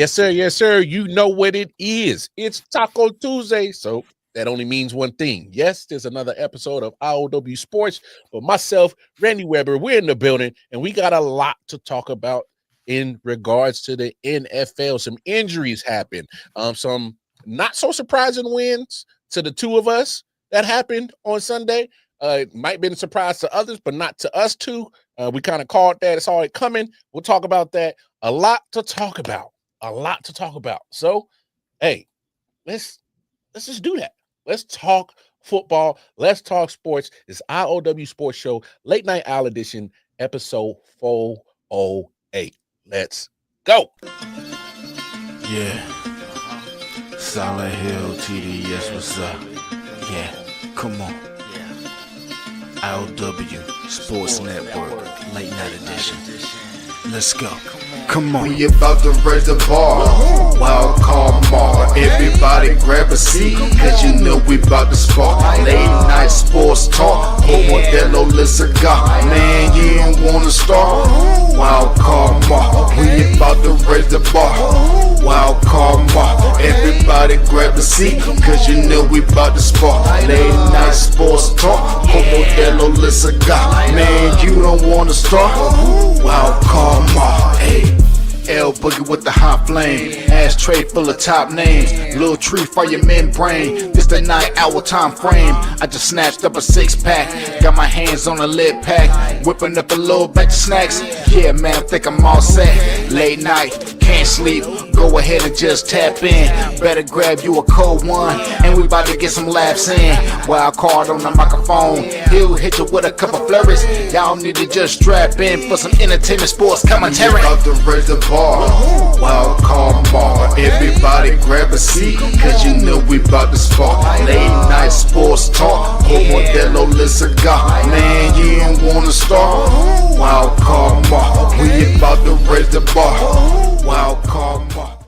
Yes, sir. Yes, sir. You know what it is. It's Taco Tuesday. So that only means one thing. Yes, there's another episode of I.O.W. Sports. But myself, Randy Weber, we're in the building, and we got a lot to talk about in regards to the NFL. Some injuries happened. Some not so surprising wins to the two of us that happened on Sunday. It might have been a surprise to others, but not to us two. We kind of called that. It's all coming. We'll talk about that. A lot to talk about. So, hey, let's just do that. Let's talk football. Let's talk sports. It's I.O.W. Sports Show, Late Night Owl Edition, episode 408. Let's go. Yeah. Solid Hill TDS, what's up? Yeah, come on. I.O.W. Sports Network, Late Night Edition. Let's go. Come on. We about to raise the bar. Wild card mark. Everybody grab a seat, cause you know we about to spark. Late night sports talk. Modelo Le Cigar. Man, you don't wanna start. Wild card mark. We about to raise the bar. Wild card mark. Everybody grab a seat, cause you know we about to spark. Late night sports talk. Modelo Le Cigar. Man, you don't wanna start. Wild card mark. Hey. L Boogie with the hot flame, ashtray full of top names, little tree for your membrane. This the night hour time frame. I just snatched up a 6-pack, got my hands on a lid pack, whipping up a little batch of snacks. Yeah, man, I think I'm all set. Late night, can't sleep. Go ahead and just tap in. Better grab you a cold one, and we about to get some laughs in. Wild card on the microphone, he'll hit you with a couple flurries. Y'all need to just strap in for some entertainment sports commentary. About to raise the bar. Wild card bar. Everybody grab a seat, cause you know we about to spark. Late night sports talk. Modelo Le Cigar. Man, you don't wanna start. Wild card bar. We about to raise the bar. Wild card bar.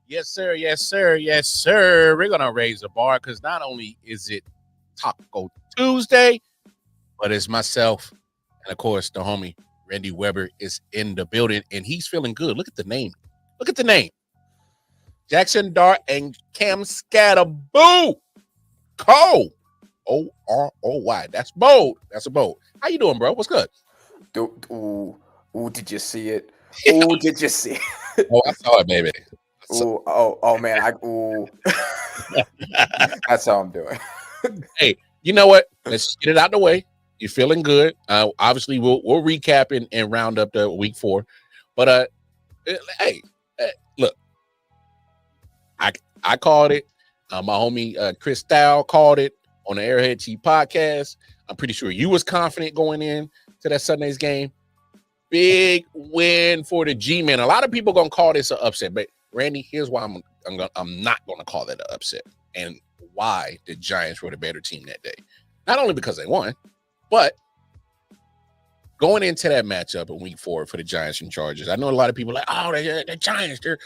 Yes, sir. Yes, sir. Yes, sir. We're gonna raise the bar because not only is it Taco Tuesday, but it's myself and of course the homie Randy Weber is in the building, and he's feeling good. Look at the name. Look at the name. Jackson Dart and Cam Scatterboo. Cole. O-R-O-Y. That's bold. That's a bold. How you doing, bro? What's good? Ooh, did you see it? Ooh, did you see it? Oh, I saw it, baby. Oh, man. That's how I'm doing. Hey, you know what? Let's get it out the way. You're feeling good. Obviously, we'll recap and round up the week 4. But hey, look, I called it. My homie Chris Style called it on the Airhead Chief podcast. I'm pretty sure you was confident going in to that Sunday's game. Big win for the G-Man. A lot of people gonna call this an upset, but Randy, here's why I'm not gonna call that an upset, and why the Giants were the better team that day. Not only because they won, but going into that matchup in week 4 for the Giants and Chargers, I know a lot of people are like, oh, the Giants, they're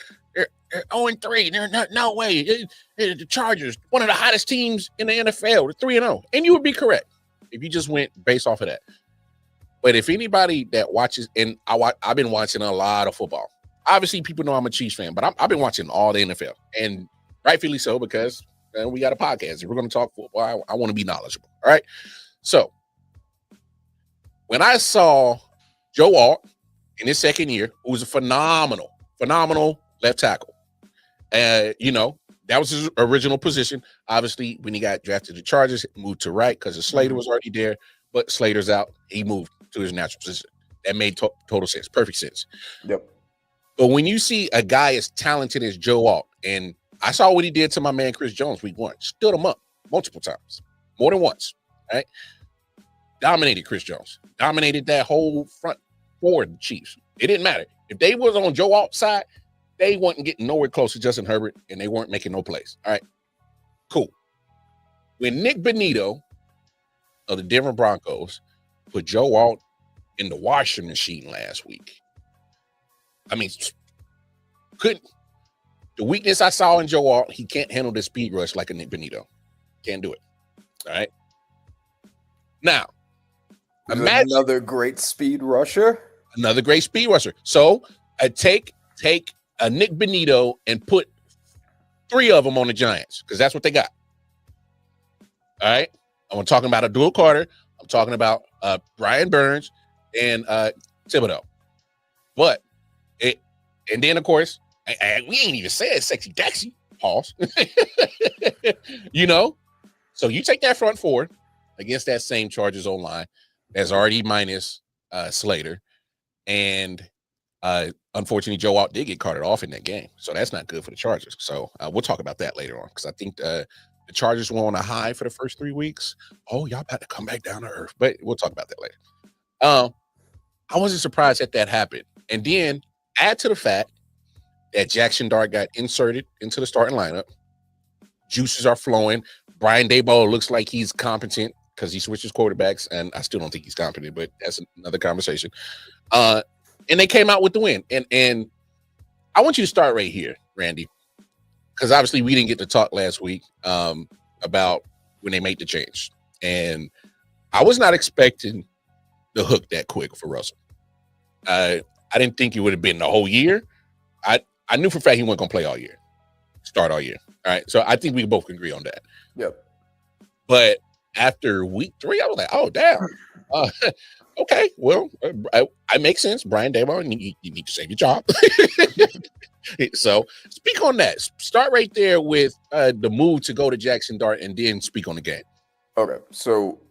0-3. They're no way. The Chargers, one of the hottest teams in the NFL, they're 3-0. And you would be correct if you just went based off of that. But if anybody that watches, and I've been watching a lot of football. Obviously, people know I'm a Chiefs fan, but I've been watching all the NFL. And rightfully so, because we got a podcast. If we're going to talk football, I want to be knowledgeable. All right? So, when I saw Joe Alt in his second year, who was a phenomenal left tackle, that was his original position. Obviously, when he got drafted to the Chargers, he moved to right because Slater was already there, but Slater's out. He moved to his natural position. That made total sense, perfect sense. Yep. But when you see a guy as talented as Joe Alt, and I saw what he did to my man Chris Jones week 1, stood him up multiple times, more than once, right? Dominated Chris Jones. Dominated that whole front four of the Chiefs. It didn't matter. If they was on Joe Alt's side, they wasn't getting nowhere close to Justin Herbert, and they weren't making no plays. All right, cool. When Nick Bonito of the Denver Broncos put Joe Alt in the washing machine last week, I mean, the weakness I saw in Joe Alt, he can't handle the speed rush like a Nick Bonito. Can't do it. All right. Now, imagine another great speed rusher. Another great speed rusher. So take Nick Benito and put 3 of them on the Giants because that's what they got. All right. I'm talking about Abdul Carter. I'm talking about Brian Burns and Thibodeau. But and then of course, we ain't even said Sexy Dexy. Pause. So you take that front 4 against that same Chargers O-line that's already minus Slater, and unfortunately Joe Alt did get carted off in that game, so that's not good for the Chargers. So we'll talk about that later on because I think the Chargers were on a high for the first 3 weeks. Oh, y'all about to come back down to earth, but we'll talk about that later. I wasn't surprised that happened, and then add to the fact that Jackson Dart got inserted into the starting lineup. Juices are flowing. Brian Daboll looks like he's competent because he switches quarterbacks, and I still don't think he's competent, but that's another conversation. And they came out with the win. And I want you to start right here, Randy, because obviously we didn't get to talk last week about when they made the change. And I was not expecting the hook that quick for Russell. I didn't think it would have been the whole year. I knew for a fact he wasn't going to play all year, start all year. All right. So I think we both can agree on that. Yep. But after week 3, I was like, oh, damn. Okay. Well, I make sense. Brian Daboll, you need to save your job. So speak on that. Start right there with the move to go to Jackson Dart and then speak on the game. Okay. So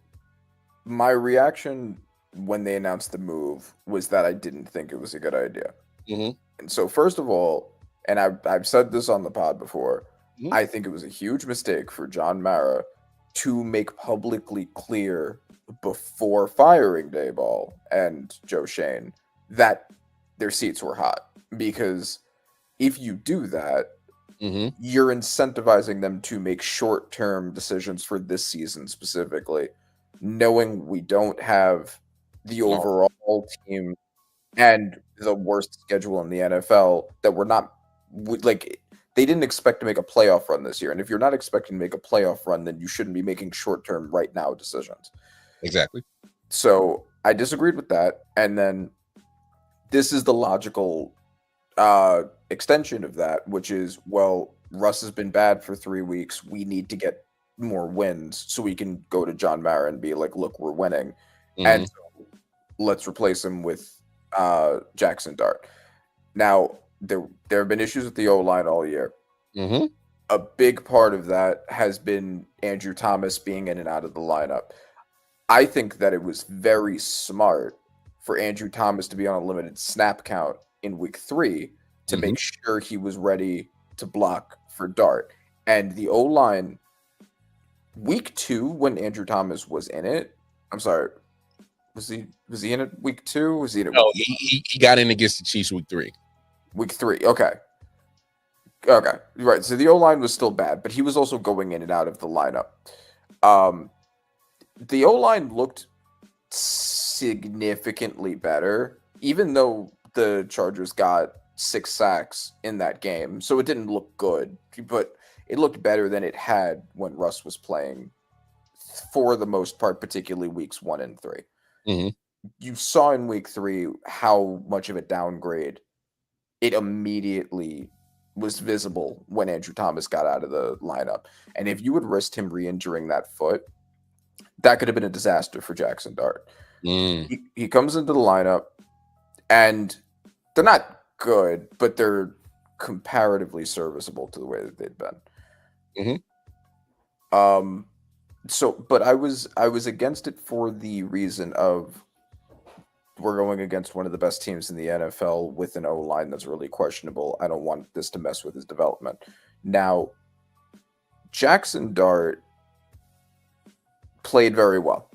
my reaction when they announced the move was that I didn't think it was a good idea. Mm-hmm. And so first of all, and I've said this on the pod before, I think it was a huge mistake for John Mara to make publicly clear before firing Daboll and Joe Schoen that their seats were hot. Because if you do that, you're incentivizing them to make short-term decisions for this season specifically, knowing we don't have the overall team and the worst schedule in the NFL, that we're not like, they didn't expect to make a playoff run this year. And if you're not expecting to make a playoff run, then you shouldn't be making short-term right now decisions. Exactly. So I disagreed with that. And then this is the logical extension of that, which is, well, Russ has been bad for 3 weeks. We need to get more wins so we can go to John Mara and be like, look, we're winning. And so let's replace him with Jackson Dart. Now, there have been issues with the O-line all year. A big part of that has been Andrew Thomas being in and out of the lineup. I think that it was very smart for Andrew Thomas to be on a limited snap count in week 3 to make sure he was ready to block for Dart. And the O-line, week 2, when Andrew Thomas was in it, I'm sorry, was he in it week 2? Was he in it? No, he got in against the Chiefs week 3. Week 3, okay, right. So the O-line was still bad, but he was also going in and out of the lineup. The O-line looked significantly better, even though the Chargers got 6 sacks in that game. So it didn't look good, but it looked better than it had when Russ was playing, for the most part, particularly weeks 1 and 3. You saw in week 3 how much of a downgrade it immediately was visible when Andrew Thomas got out of the lineup. And if you would risk him re-injuring that foot, that could have been a disaster for Jackson Dart. He comes into the lineup, and they're not good, but they're comparatively serviceable to the way that they'd been. But I was against it for the reason of, we're going against one of the best teams in the NFL with an O-line that's really questionable. I don't want this to mess with his development. Now, Jackson Dart played very well,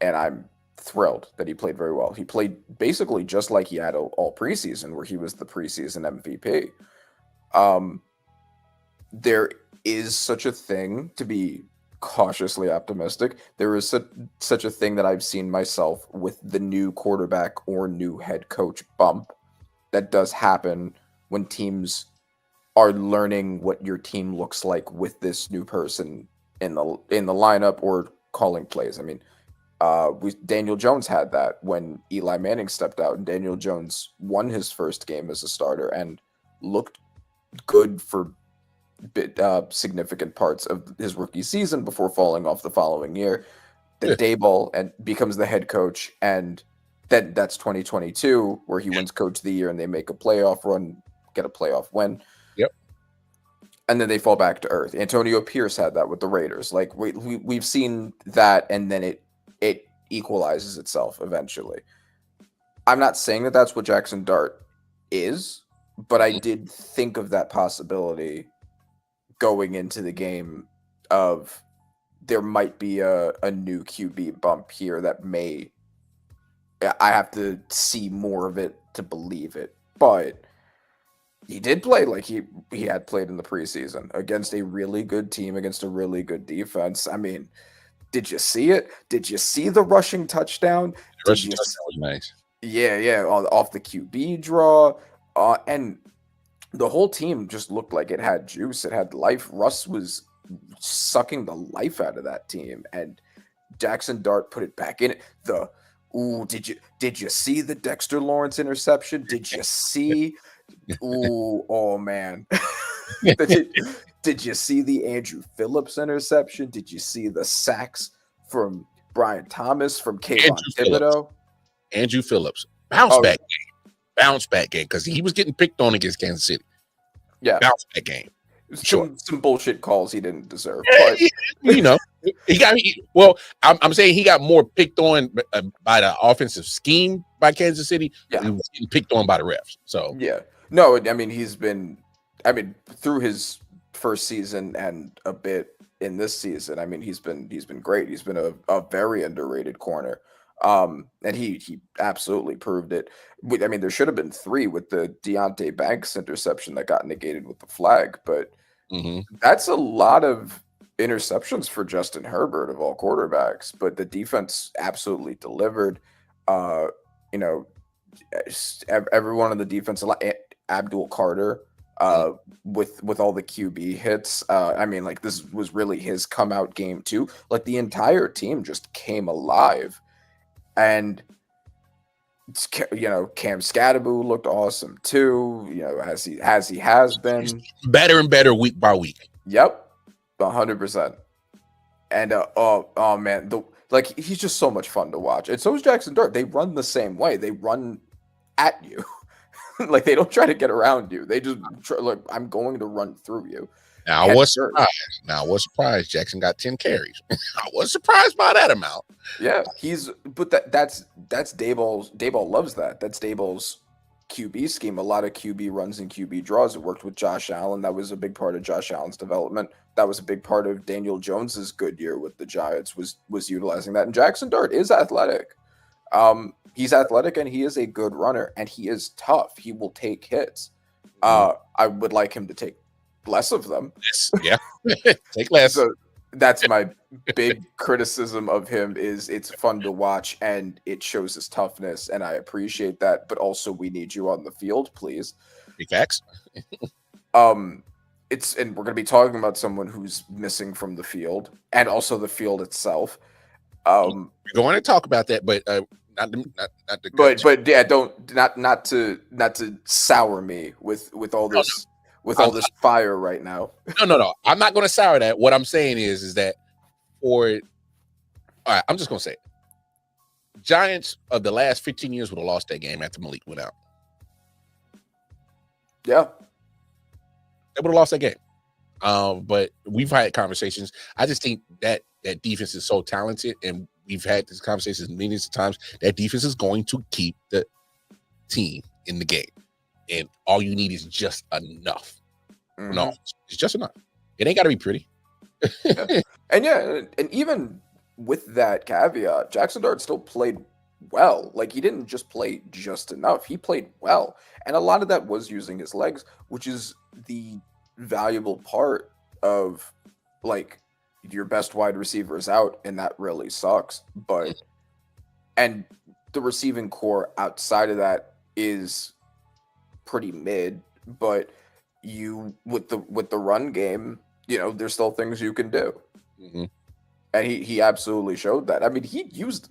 and I'm thrilled that he played very well. He played basically just like he had all preseason, where he was the preseason MVP. There is such a thing to be cautiously optimistic. There is such a thing that I've seen myself with the new quarterback or new head coach bump that does happen when teams are learning what your team looks like with this new person in the lineup or calling plays. I mean, Daniel Jones had that when Eli Manning stepped out, and Daniel Jones won his first game as a starter and looked good for significant parts of his rookie season before falling off the following year. Then Daboll and becomes the head coach, and then that's 2022 where he wins Coach of the Year and they make a playoff run, get a playoff win. Yep. And then they fall back to earth. Antonio Pierce had that with the Raiders. Like we've seen that, and then it equalizes itself eventually. I'm not saying that that's what Jackson Dart is, but I did think of that possibility going into the game of there might be a new QB bump here that may. I have to see more of it to believe it, but he did play like he had played in the preseason against a really good team, against a really good defense. I mean, did you see it? Did you see the rushing touchdown? The rushing touchdown was nice. Yeah, off the QB draw, and the whole team just looked like it had juice. It had life. Russ was sucking the life out of that team, and Jackson Dart put it back in it. Did you see the Dexter Lawrence interception? Did you see? Oh man. Did you see the Andrew Phillips interception? Did you see the sacks from Brian Thomas, from Kayvon Thibodeau? Andrew Phillips. Bounce back game, because he was getting picked on against Kansas City. Yeah. Bounce back game. Some bullshit calls he didn't deserve. But But he got. I'm saying he got more picked on by the offensive scheme by Kansas City. Yeah. He was getting picked on by the refs. So yeah, no, I mean through his first season and a bit in this season, I mean he's been great. He's been a very underrated corner. And he absolutely proved it. I mean, there should have been 3 with the Deontay Banks interception that got negated with the flag, but that's a lot of interceptions for Justin Herbert of all quarterbacks. But the defense absolutely delivered. Everyone on the defense, Abdul Carter, with all the QB hits. I mean, like this was really his come out game too. Like the entire team just came alive. And Cam Scatteraboo looked awesome too. As he has been better and better week by week. Yep, 100%. And oh man, he's just so much fun to watch. And so is Jackson Dart. They run the same way. They run at you, like they don't try to get around you. They just I'm going to run through you. Now I was surprised. Jackson got 10 carries. I was surprised by that amount. Yeah, that's Daboll loves that. That's Daboll's QB scheme. A lot of QB runs and QB draws. It worked with Josh Allen. That was a big part of Josh Allen's development. That was a big part of Daniel Jones's good year with the Giants was utilizing that. And Jackson Dart is athletic. He's athletic and he is a good runner and he is tough. He will take hits. I would like him to take less of them. Yeah. Take less. So that's my big criticism of him is it's fun to watch and it shows his toughness and I appreciate that, but also we need you on the field, please. Big facts. And we're going to be talking about someone who's missing from the field and also the field itself. We're going to talk about that, but not to sour me with all this. All this fire right now. No. I'm not going to sour that. What I'm saying is that all right, I'm just going to say it. Giants of the last 15 years would have lost that game after Malik went out. Yeah. They would have lost that game. But we've had conversations. I just think that defense is so talented, and we've had these conversations millions of times. That defense is going to keep the team in the game. And all you need is just enough. No, it's just enough. It ain't got to be pretty. Yeah. And even with that caveat, Jackson Dart still played well. Like he didn't just play just enough. He played well. And a lot of that was using his legs, which is the valuable part of like your best wide receiver is out, and that really sucks. But and the receiving core outside of that is pretty mid, but you with the run game, there's still things you can do. And he absolutely showed that. I mean, he used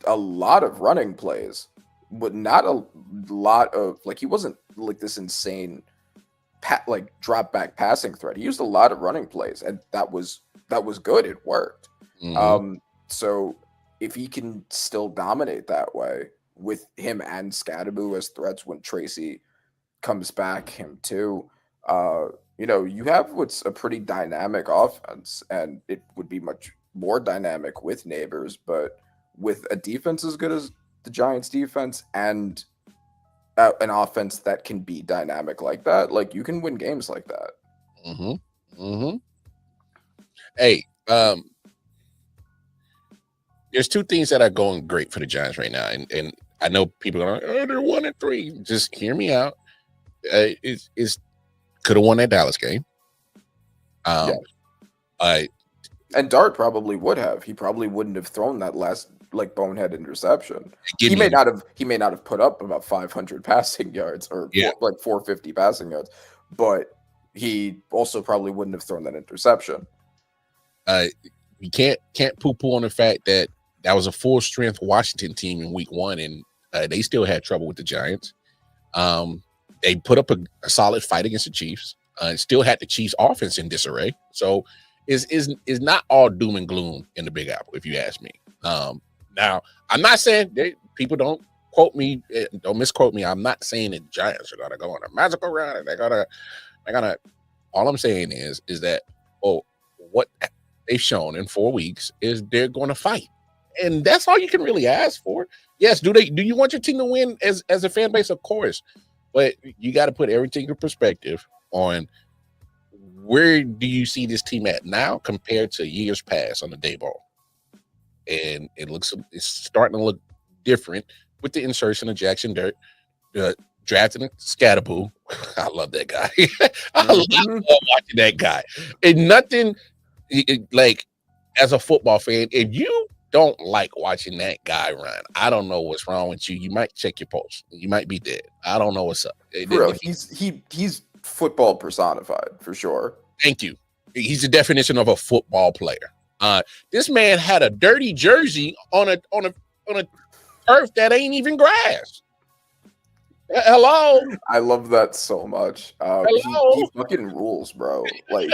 a lot of running plays, but not a lot of he wasn't like this insane drop back passing threat. He used a lot of running plays, and that was good. It worked. So if he can still dominate that way with him and Scadaboo as threats when Tracy comes back, him too, you have what's a pretty dynamic offense, and it would be much more dynamic with Neighbors, but with a defense as good as the Giants defense and an offense that can be dynamic like that, like you can win games like that. Hey, there's two things that are going great for the Giants right now, and I know people are like, oh, they're 1-3. Just hear me out. It's could have won that Dallas game. And Dart probably would have. He probably wouldn't have thrown that last bonehead interception. He may not have put up about 500 passing yards or 450 passing yards, but he also probably wouldn't have thrown that interception. You can't poo-poo on the fact that was a full strength Washington team in week 1, and they still had trouble with the Giants. They put up a solid fight against the Chiefs. Still had the Chiefs offense in disarray. So is not all doom and gloom in the Big Apple, if you ask me. Now, I'm not saying people don't quote me, don't misquote me. I'm not saying that Giants are gonna go on a magical run and they're gonna all I'm saying is that what they've shown in 4 weeks is they're gonna fight. And that's all you can really ask for. Yes, do you want your team to win as a fan base? Of course. But you got to put everything in perspective on where do you see this team at now compared to years past on the day ball. And it's starting to look different with the insertion of Jackson Dirt, drafting Scadaboo. I love that guy. I love watching that guy. And nothing like as a football fan, if you don't like watching that guy run, I don't know what's wrong with you. You might check your pulse. You might be dead. I don't know what's up. Bro, he's football personified for sure. Thank you. He's the definition of a football player. This man had a dirty jersey on a turf that ain't even grass. Hello. I love that so much. He fucking rules, bro. Like.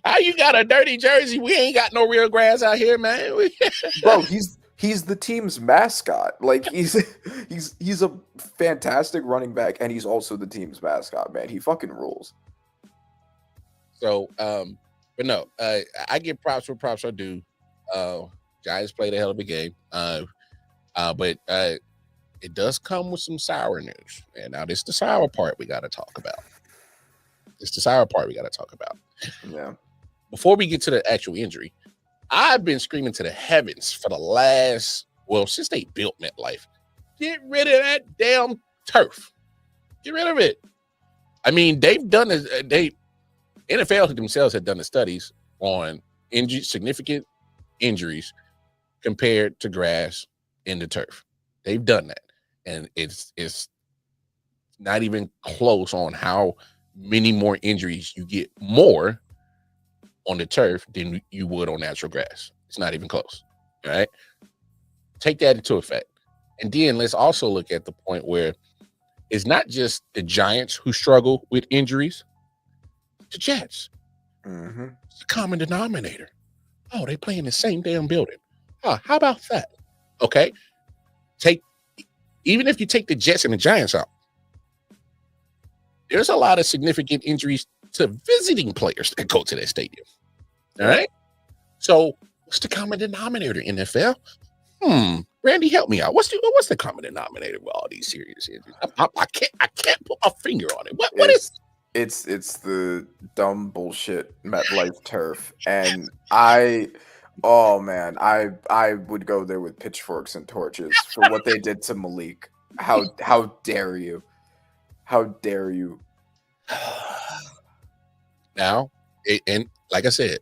How you got a dirty jersey? We ain't got no real grass out here, man. Bro, he's the team's mascot. Like he's a fantastic running back, and he's also the team's mascot, man. He fucking rules. So, but no, I give props where props are due. Giants played a hell of a game. But it does come with some sour news. And now this is the sour part we got to talk about. Yeah. Before we get to the actual injury, I've been screaming to the heavens for the last, since they built MetLife, get rid of that damn turf. Get rid of it. I mean, they've done it. NFL themselves had done the studies on significant injuries compared to grass in the turf. They've done that. And it's not even close on how many more injuries you get more on the turf than you would on natural grass. It's not even close. All right. Take that into effect. And then let's also look at the point where it's not just the Giants who struggle with injuries, the Jets. Mm-hmm. It's the common denominator. Oh, they play in the same damn building. How about that? Okay. Even if you take the Jets and the Giants out, there's a lot of significant injuries to visiting players that go to that stadium. All right. So what's the common denominator, NFL? Randy, help me out. What's the common denominator with all these serious injuries? I can't put my finger on it. What is it's the dumb bullshit MetLife turf. And I would go there with pitchforks and torches for what they did to Malik. How dare you? How dare you? Now, and like I said,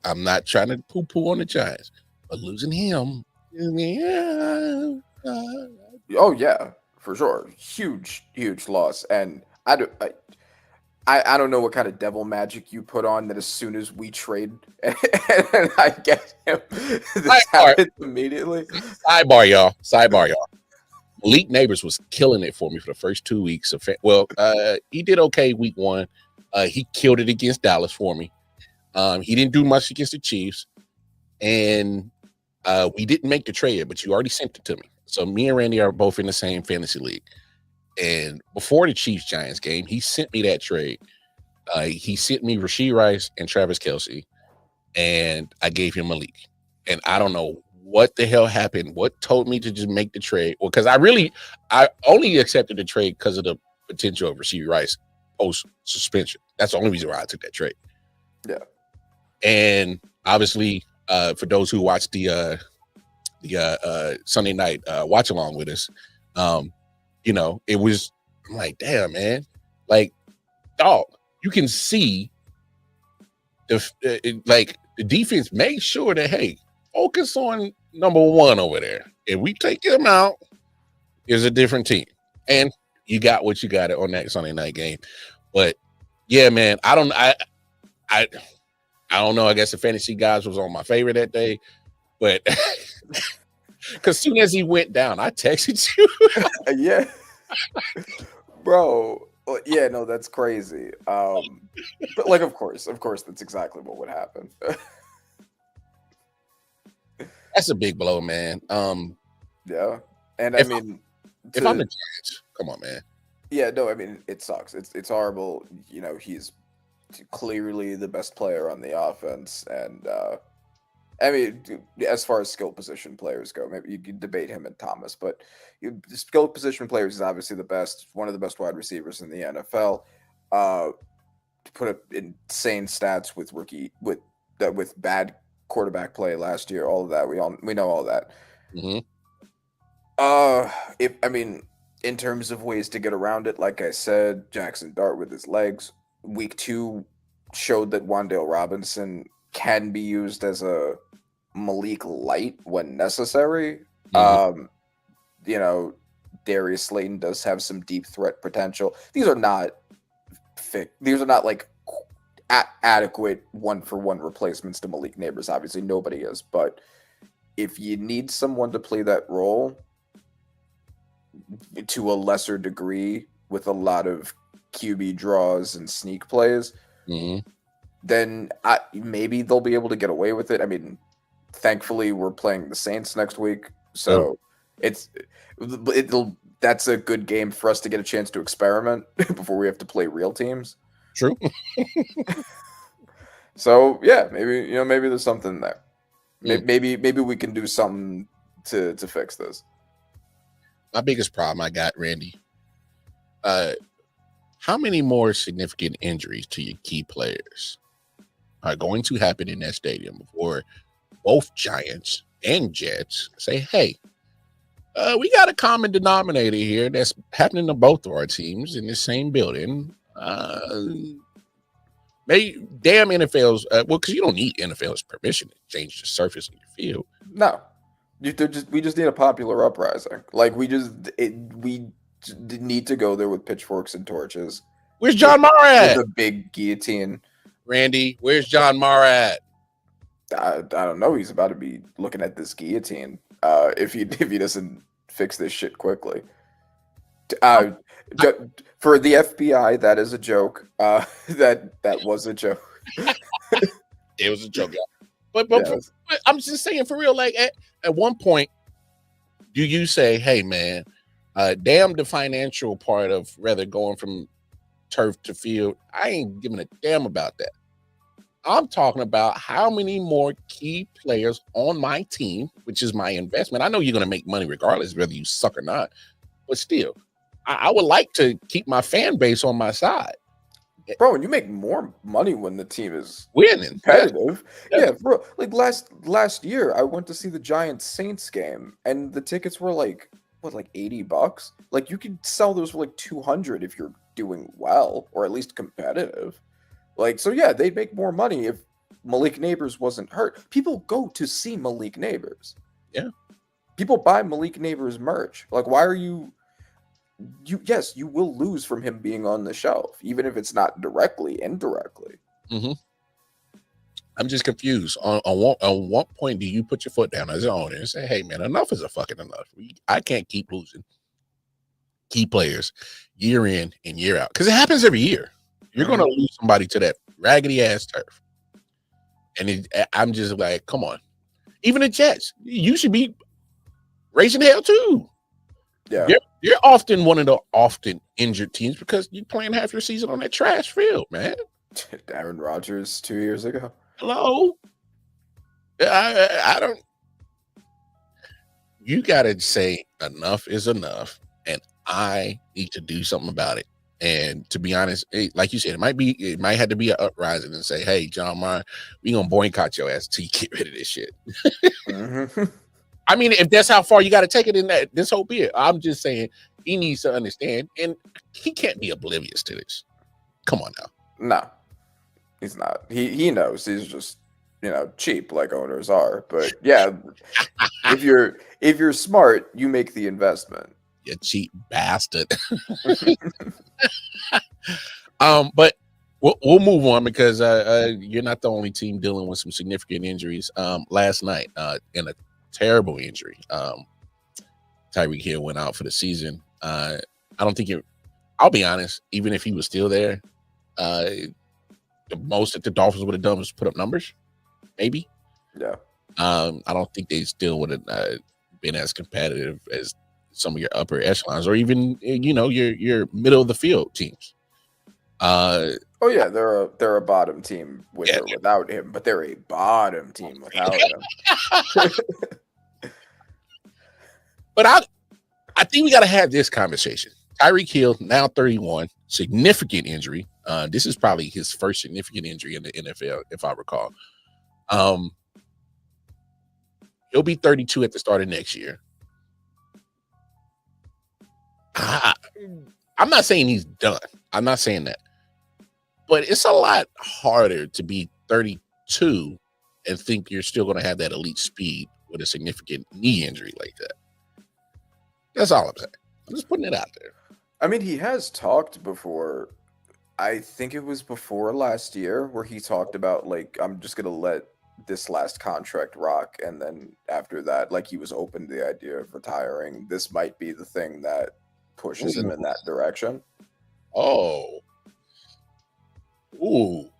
I'm not trying to poo-poo on the Giants, but losing him, oh yeah, for sure, huge loss. And I don't know what kind of devil magic you put on that as soon as we trade and I get him, this happens immediately. Sidebar, y'all. Malik Neighbors was killing it for me for the first 2 weeks. He did okay week 1. He killed it against Dallas for me. He didn't do much against the Chiefs, and we didn't make the trade, but you already sent it to me. So me and Randy are both in the same fantasy league. And before the Chiefs-Giants game, he sent me that trade. He sent me Rashee Rice and Travis Kelce, and I gave him Malik. And I don't know what the hell happened. What told me to just make the trade? Well, because I only accepted the trade because of the potential of Rashee Rice post suspension. That's the only reason why I took that trade. Yeah. And obviously, for those who watched the Sunday night watch along with us, it was, I'm like, damn, man, like, dog, you can see the defense made sure that, hey, focus on number 1 over there. If we take him out, it's a different team. And you got what you got on that Sunday night game. But yeah, man, I don't know. I guess the fantasy guys was on my favorite that day, but because soon as he went down, I texted you. Yeah, bro. Yeah, no, that's crazy. But like, of course, that's exactly what would happen. That's a big blow, man. Yeah, and if I'm the Giants, come on, man. Yeah, no, I mean, it sucks. It's horrible. He's clearly the best player on the offense, and I mean, as far as skill position players go, maybe you can debate him and Thomas, but the skill position players is obviously the best, one of the best wide receivers in the NFL. To put up insane stats with bad quarterback play last year, all of that, we know all that. Mm-hmm. In terms of ways to get around it, like I said, Jackson Dart with his legs. Week 2 showed that Wan'Dale Robinson can be used as a Malik light when necessary. Mm-hmm. Darius Slayton does have some deep threat potential. These are not like adequate 1-for-1 replacements to Malik Neighbors. Obviously, nobody is. But if you need someone to play that role to a lesser degree with a lot of QB draws and sneak plays, mm-hmm. then maybe they'll be able to get away with it. I mean, thankfully, we're playing the Saints next week, so that's a good game for us to get a chance to experiment before we have to play real teams. True. So yeah, maybe there's something there. Maybe we can do something to fix this. My biggest problem I got, Randy, how many more significant injuries to your key players are going to happen in that stadium before both Giants and Jets say, hey, we got a common denominator here that's happening to both of our teams in the same building. Damn NFL's, because you don't need NFL's permission to change the surface of your field. No. We just need a popular uprising. Like, we need to go there with pitchforks and torches. Where's John Mara at? With a big guillotine. Randy, where's John Mara at? I don't know. He's about to be looking at this guillotine if he doesn't fix this shit quickly. For the FBI, that is a joke. That was a joke. It was a joke, yeah. But I'm just saying, for real, like at one point, do you say, hey, man, damn the financial part of rather going from turf to field, I ain't giving a damn about that. I'm talking about how many more key players on my team, which is my investment. I know you're going to make money regardless whether you suck or not, but still, I would like to keep my fan base on my side. Bro, and you make more money when the team is winning, competitive. Yeah, bro. Like last year, I went to see the Giants Saints game, and the tickets were like $80. Like, you could sell those for like $200 if you're doing well, or at least competitive. Like, so yeah, they'd make more money if Malik Neighbors wasn't hurt. People go to see Malik Neighbors. Yeah. People buy Malik Neighbors merch. Like, why are you yes, you will lose from him being on the shelf, even if it's not directly, indirectly. Mm-hmm. I'm just confused. On what point do you put your foot down as an owner and say, hey, man, enough is a fucking enough. I can't keep losing key players year in and year out, because it happens every year. You're going to lose somebody to that raggedy ass turf. And I'm just like, come on. Even the Jets, you should be raising hell too. Yeah. You're often one of the often injured teams because you're playing half your season on that trash field, man. Aaron Rodgers 2 years ago. Hello. I don't. You got to say enough is enough, and I need to do something about it. And to be honest, like you said, it might have to be an uprising and say, "Hey, John Mayer, we gonna boycott your ass till you get rid of this shit." I mean, if that's how far you got to take it in this whole beer, I'm just saying he needs to understand, and he can't be oblivious to this. Come on now. No, he's not. He knows. He's just, cheap like owners are. But yeah, if you're smart, you make the investment. You cheap bastard. But we'll move on because you're not the only team dealing with some significant injuries. Last night, in a terrible injury, Tyreek Hill went out for the season. I don't think I'll be honest, even if he was still there, the most that the Dolphins would have done was put up numbers, maybe. Yeah. I don't think they still would have been as competitive as some of your upper echelons, or even your middle of the field teams. Oh yeah, they're a bottom team with or without him, but they're a bottom team without him. But I think we got to have this conversation. Tyreek Hill, now 31, significant injury. This is probably his first significant injury in the NFL, if I recall. He'll be 32 at the start of next year. I'm not saying he's done. I'm not saying that. But it's a lot harder to be 32 and think you're still going to have that elite speed with a significant knee injury like that. That's all I'm saying. I'm just putting it out there. I mean, he has talked before. I think it was before last year where he talked about, like, I'm just going to let this last contract rock. And then after that, like, he was open to the idea of retiring. This might be the thing that pushes him in that direction. Oh. Ooh.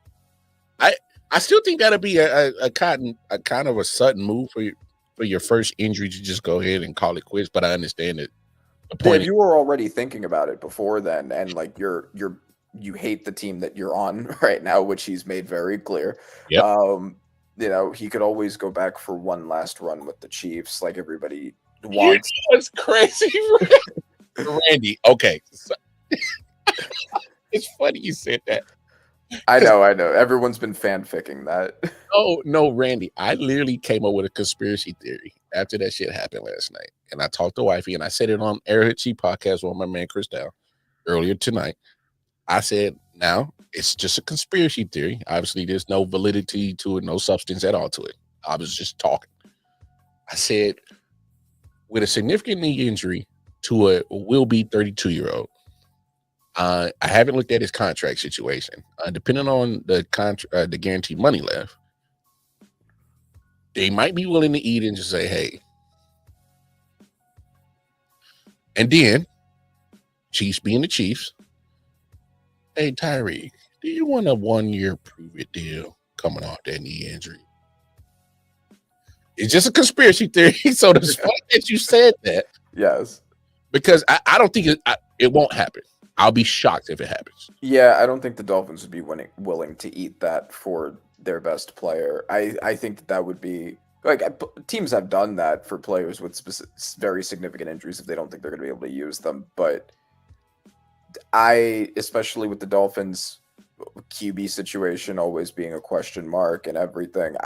I still think that'd be a kind of a sudden move for your first injury to just go ahead and call it quits, but I understand it. The point you were already thinking about it before then, and like you hate the team that you're on right now, which he's made very clear. Yep. He could always go back for one last run with the Chiefs, like everybody wants. That's crazy, Randy. Okay, it's funny you said that. I know. Everyone's been fanficking that. Oh, no, Randy. I literally came up with a conspiracy theory after that shit happened last night. And I talked to wifey, and I said it on Airhead Cheap Podcast with my man Chris Dow earlier tonight. I said, now, it's just a conspiracy theory. Obviously, there's no validity to it, no substance at all to it. I was just talking. I said, with a significant knee injury to a will-be 32-year-old, I haven't looked at his contract situation. Depending on the guaranteed money left, they might be willing to eat and just say, hey. And then, Chiefs being the Chiefs, hey, Tyreek, do you want a 1-year prove-it deal coming off that knee injury? It's just a conspiracy theory, so it's funny that you said that. Yes. Because I don't think it won't happen. I'll be shocked if it happens. Yeah, I don't think the Dolphins would be willing to eat that for their best player. I think that would be like teams have done that for players with very significant injuries if they don't think they're going to be able to use them. But especially with the Dolphins QB situation always being a question mark and everything,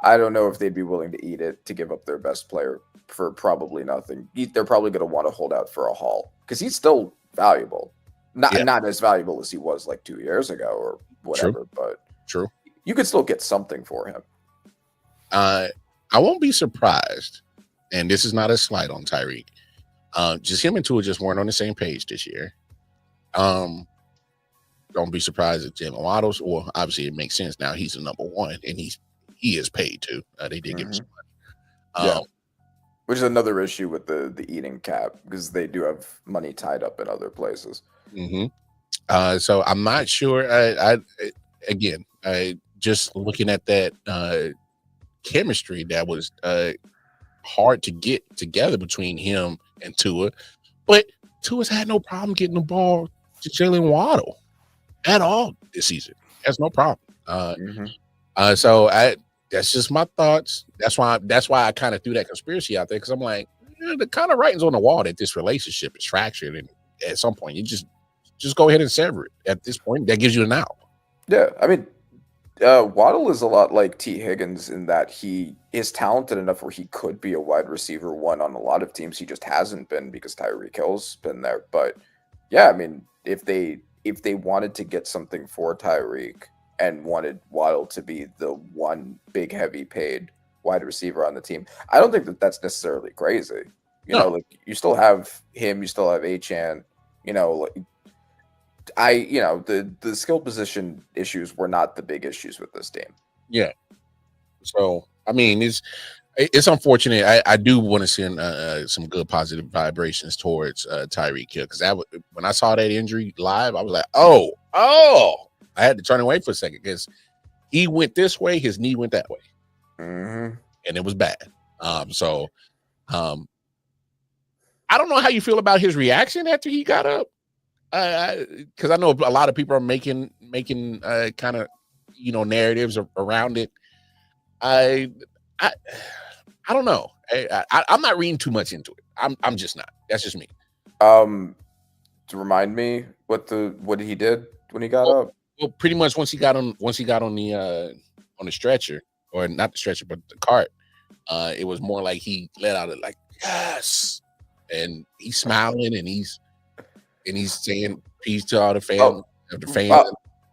I don't know if they'd be willing to eat it to give up their best player for probably nothing. They're probably going to want to hold out for a haul because he's still valuable. Not as valuable as he was like 2 years ago or whatever, but true. You could still get something for him. I won't be surprised, and this is not a slight on Tyreek. Just him and Tua just weren't on the same page this year. Don't be surprised if Jalen Waddles, or obviously it makes sense now. He's the number one, and he is paid too. They did give him some money. Which is another issue with the eating cap, because they do have money tied up in other places. So I'm not sure. Again, just looking at that chemistry that was hard to get together between him and Tua, but Tua's had no problem getting the ball to Jalen Waddle at all this season. That's no problem. So that's just my thoughts. That's why I kind of threw that conspiracy out there, because I'm like, the kind of writing's on the wall that this relationship is fractured, and at some point you just go ahead and sever it. At this point, that gives you an out. Yeah, I mean, Waddle is a lot like T. Higgins in that he is talented enough where he could be a wide receiver one on a lot of teams. He just hasn't been because Tyreek Hill's been there. But yeah, I mean, if they wanted to get something for Tyreek and wanted Waddle to be the one big, heavy paid wide receiver on the team, I don't think that that's necessarily crazy. You know, like, you still have him, you still have Achane, you know, the skill position issues were not the big issues with this team. Yeah. So, I mean, it's unfortunate. I do want to send some good positive vibrations towards Tyreek Hill, because when I saw that injury live, I was like, oh, I had to turn away for a second, because he went this way, his knee went that way, and it was bad. So I don't know how you feel about his reaction after he got up, because I know a lot of people are making kind of narratives around it. I don't know. I'm not reading too much into it. I'm just not. That's just me. To remind me what he did when he got up. Well, pretty much once he got on the stretcher, or not the stretcher, but the cart, it was more like he let out like, yes, and he's smiling and he's saying peace to all the fans.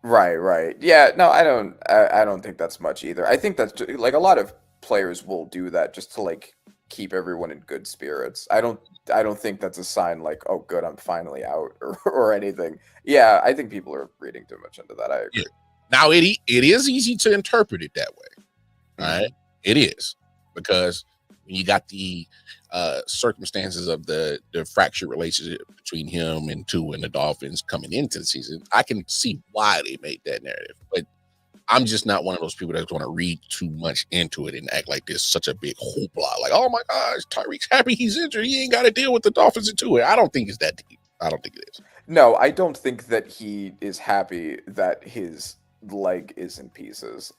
Right. Yeah, no, I don't think that's much either. I think that's just, like, a lot of players will do that just to like keep everyone in good spirits. I don't think that's a sign like, oh, good, I'm finally out or anything. Yeah, I think people are reading too much into that. I agree. Yeah. Now it is easy to interpret it that way, right? It is, because when you got the circumstances of the fractured relationship between him and Tua and the Dolphins coming into the season, I can see why they made that narrative. But I'm just not one of those people that's going to read too much into it and act like there's such a big hoopla. Like, oh my gosh, Tyreek's happy he's injured. He ain't got to deal with the Dolphins and Tua. I don't think it's that deep. I don't think it is. No, I don't think that he is happy that his leg is in pieces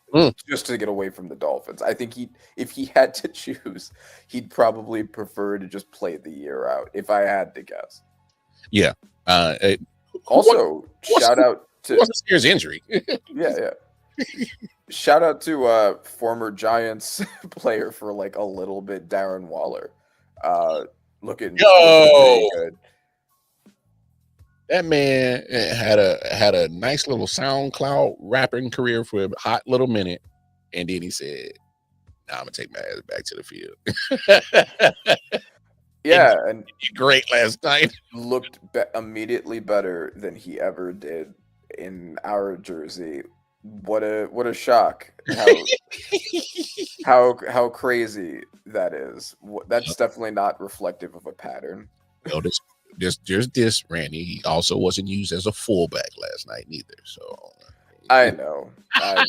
just to get away from the Dolphins. I think if he had to choose, he'd probably prefer to just play the year out, if I had to guess. Yeah. Also, shout out to this year's injury. Yeah. Shout out to former Giants player for like a little bit, Darren Waller. Looking pretty good. That man had a nice little SoundCloud rapping career for a hot little minute, and then he said, "Nah, I'm gonna take my ass back to the field." Yeah, and great last night. Looked immediately better than he ever did in our jersey. What a shock! How crazy that is. That's definitely not reflective of a pattern. No, there's this, Randy. He also wasn't used as a fullback last night neither. So I know. I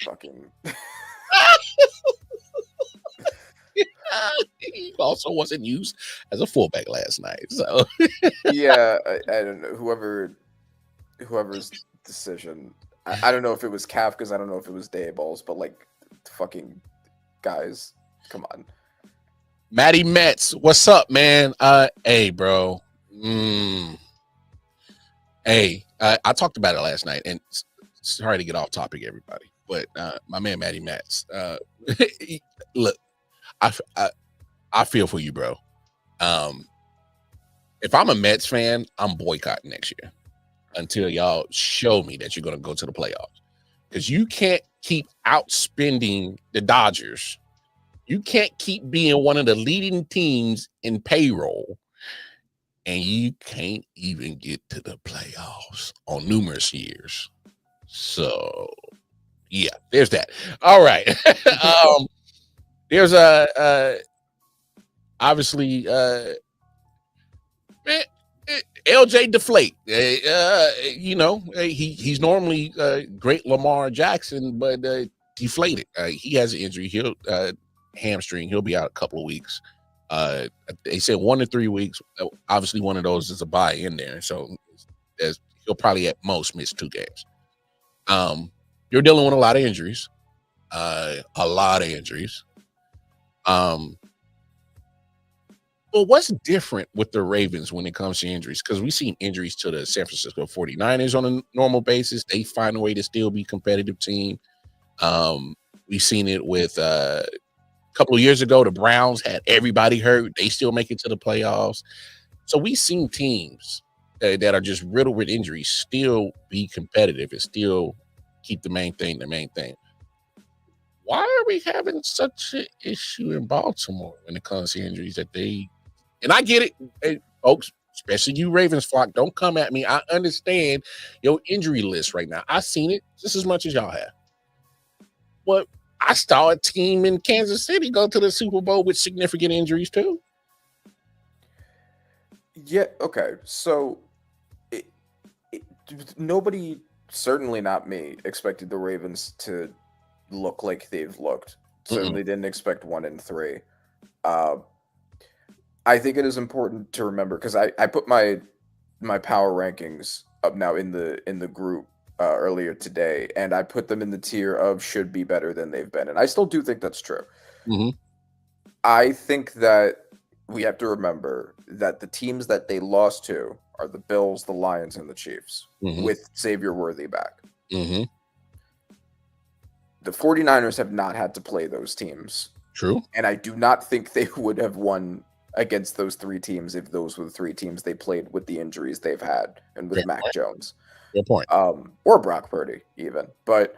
fucking. He also wasn't used as a fullback last night. So yeah, I don't know. Whoever's decision. I don't know if it was Calf, because I don't know if it was Dayball's, but like, fucking guys, come on. Matty Metz, what's up, man? Hey, bro. Hey, I talked about it last night, and sorry to get off topic, everybody, but my man Matty Metz, look, I feel for you, bro. If I'm a Mets fan, I'm boycotting next year until y'all show me that you're going to go to the playoffs, because you can't keep outspending the Dodgers. You can't keep being one of the leading teams in payroll, and you can't even get to the playoffs on numerous years. So, yeah, there's that. All right. There's obviously, man, LJ deflate. He's normally great Lamar Jackson, but deflated. He has an injury. He'll hamstring. He'll be out a couple of weeks. They said 1 to 3 weeks. Obviously, one of those is a bye in there, so he'll probably at most miss 2 games. You're dealing with a lot of injuries. But what's different with the Ravens when it comes to injuries? Because we've seen injuries to the San Francisco 49ers on a normal basis. They find a way to still be a competitive team. We've seen it with a couple of years ago, the Browns had everybody hurt. They still make it to the playoffs. So we've seen teams that are just riddled with injuries still be competitive and still keep the main thing. Why are we having such an issue in Baltimore when it comes to injuries and I get it, hey, folks, especially you Ravens flock, don't come at me. I understand your injury list right now. I've seen it just as much as y'all have. But I saw a team in Kansas City go to the Super Bowl with significant injuries too. Yeah, okay. So nobody, certainly not me, expected the Ravens to look like they've looked. Certainly didn't expect 1 and 3. I think it is important to remember, because I put my power rankings up now in the group earlier today, and I put them in the tier of should be better than they've been, and I still do think that's true. I think that we have to remember that the teams that they lost to are the Bills, the Lions, and the Chiefs, with Xavier Worthy back. The 49ers have not had to play those teams. True. And I do not think they would have won against those 3 teams if those were the 3 teams they played with the injuries they've had and with Mac Jones. Good point. Or Brock Purdy even. But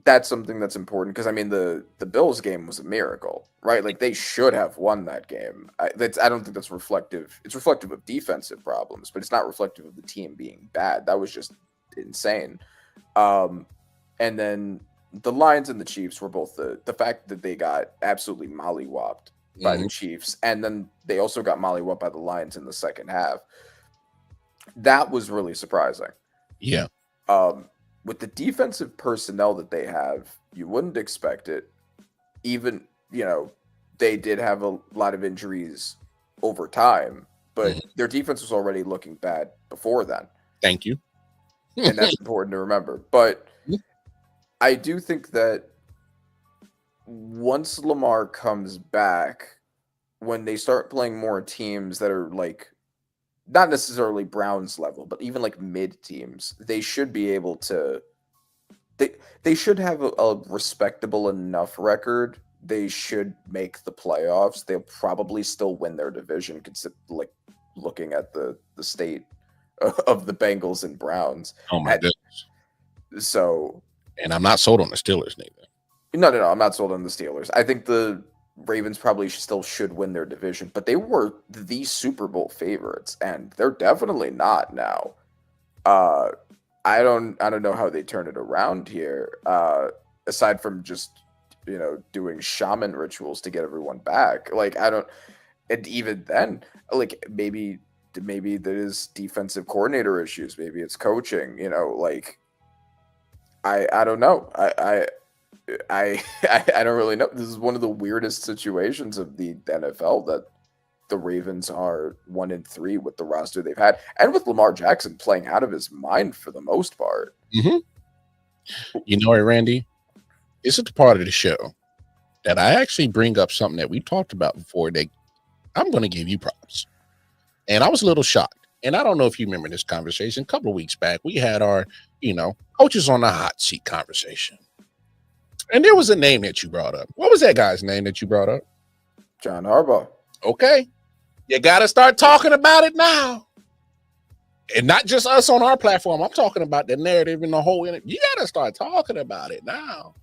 that's something that's important, because I mean the Bills game was a miracle, right? Like they should have won that game. I don't think that's reflective. It's reflective of defensive problems, but it's not reflective of the team being bad. That was just insane. And then the Lions and the Chiefs were both the fact that they got absolutely mollywopped by the Chiefs, and then they also got mollywopped by the Lions in the second half. That was really surprising. Yeah. With the defensive personnel that they have, you wouldn't expect it. Even, they did have a lot of injuries over time, but their defense was already looking bad before then. Thank you. And that's important to remember. But I do think that once Lamar comes back, when they start playing more teams that are like not necessarily Browns level, but even like mid teams, they should be able to. They should have a respectable enough record. They should make the playoffs. They'll probably still win their division, like looking at the state of the Bengals and Browns. Oh my goodness! So, and I'm not sold on the Steelers, Nathan. No, I'm not sold on the Steelers. I think the Ravens probably still should win their division, but they were the Super Bowl favorites, and they're definitely not now. I don't know how they turn it around here. Aside from just doing shaman rituals to get everyone back, and even then, like maybe there's defensive coordinator issues, maybe it's coaching. I don't know. I don't really know. This is one of the weirdest situations of the NFL, that the Ravens are 1 and 3 with the roster they've had, and with Lamar Jackson playing out of his mind for the most part. You know what, Randy? This is the part of the show that I actually bring up something that we talked about before. That I'm going to give you props, and I was a little shocked. And I don't know if you remember this conversation. A couple of weeks back, we had our, coaches on the hot seat conversation. And there was a name that you brought up. What was that guy's name that you brought up? John Harbaugh. Okay. You got to start talking about it now. And not just us on our platform. I'm talking about the narrative and the whole internet. You got to start talking about it now.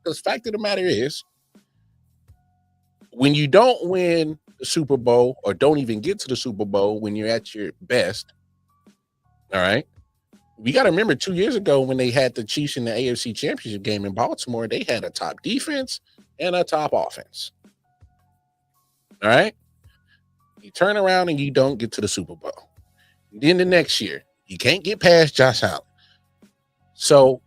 Because the fact of the matter is, when you don't win the Super Bowl, or don't even get to the Super Bowl when you're at your best, all right? We got to remember 2 years ago when they had the Chiefs in the AFC Championship game in Baltimore, they had a top defense and a top offense. All right. You turn around and you don't get to the Super Bowl. Then the next year, you can't get past Josh Allen. So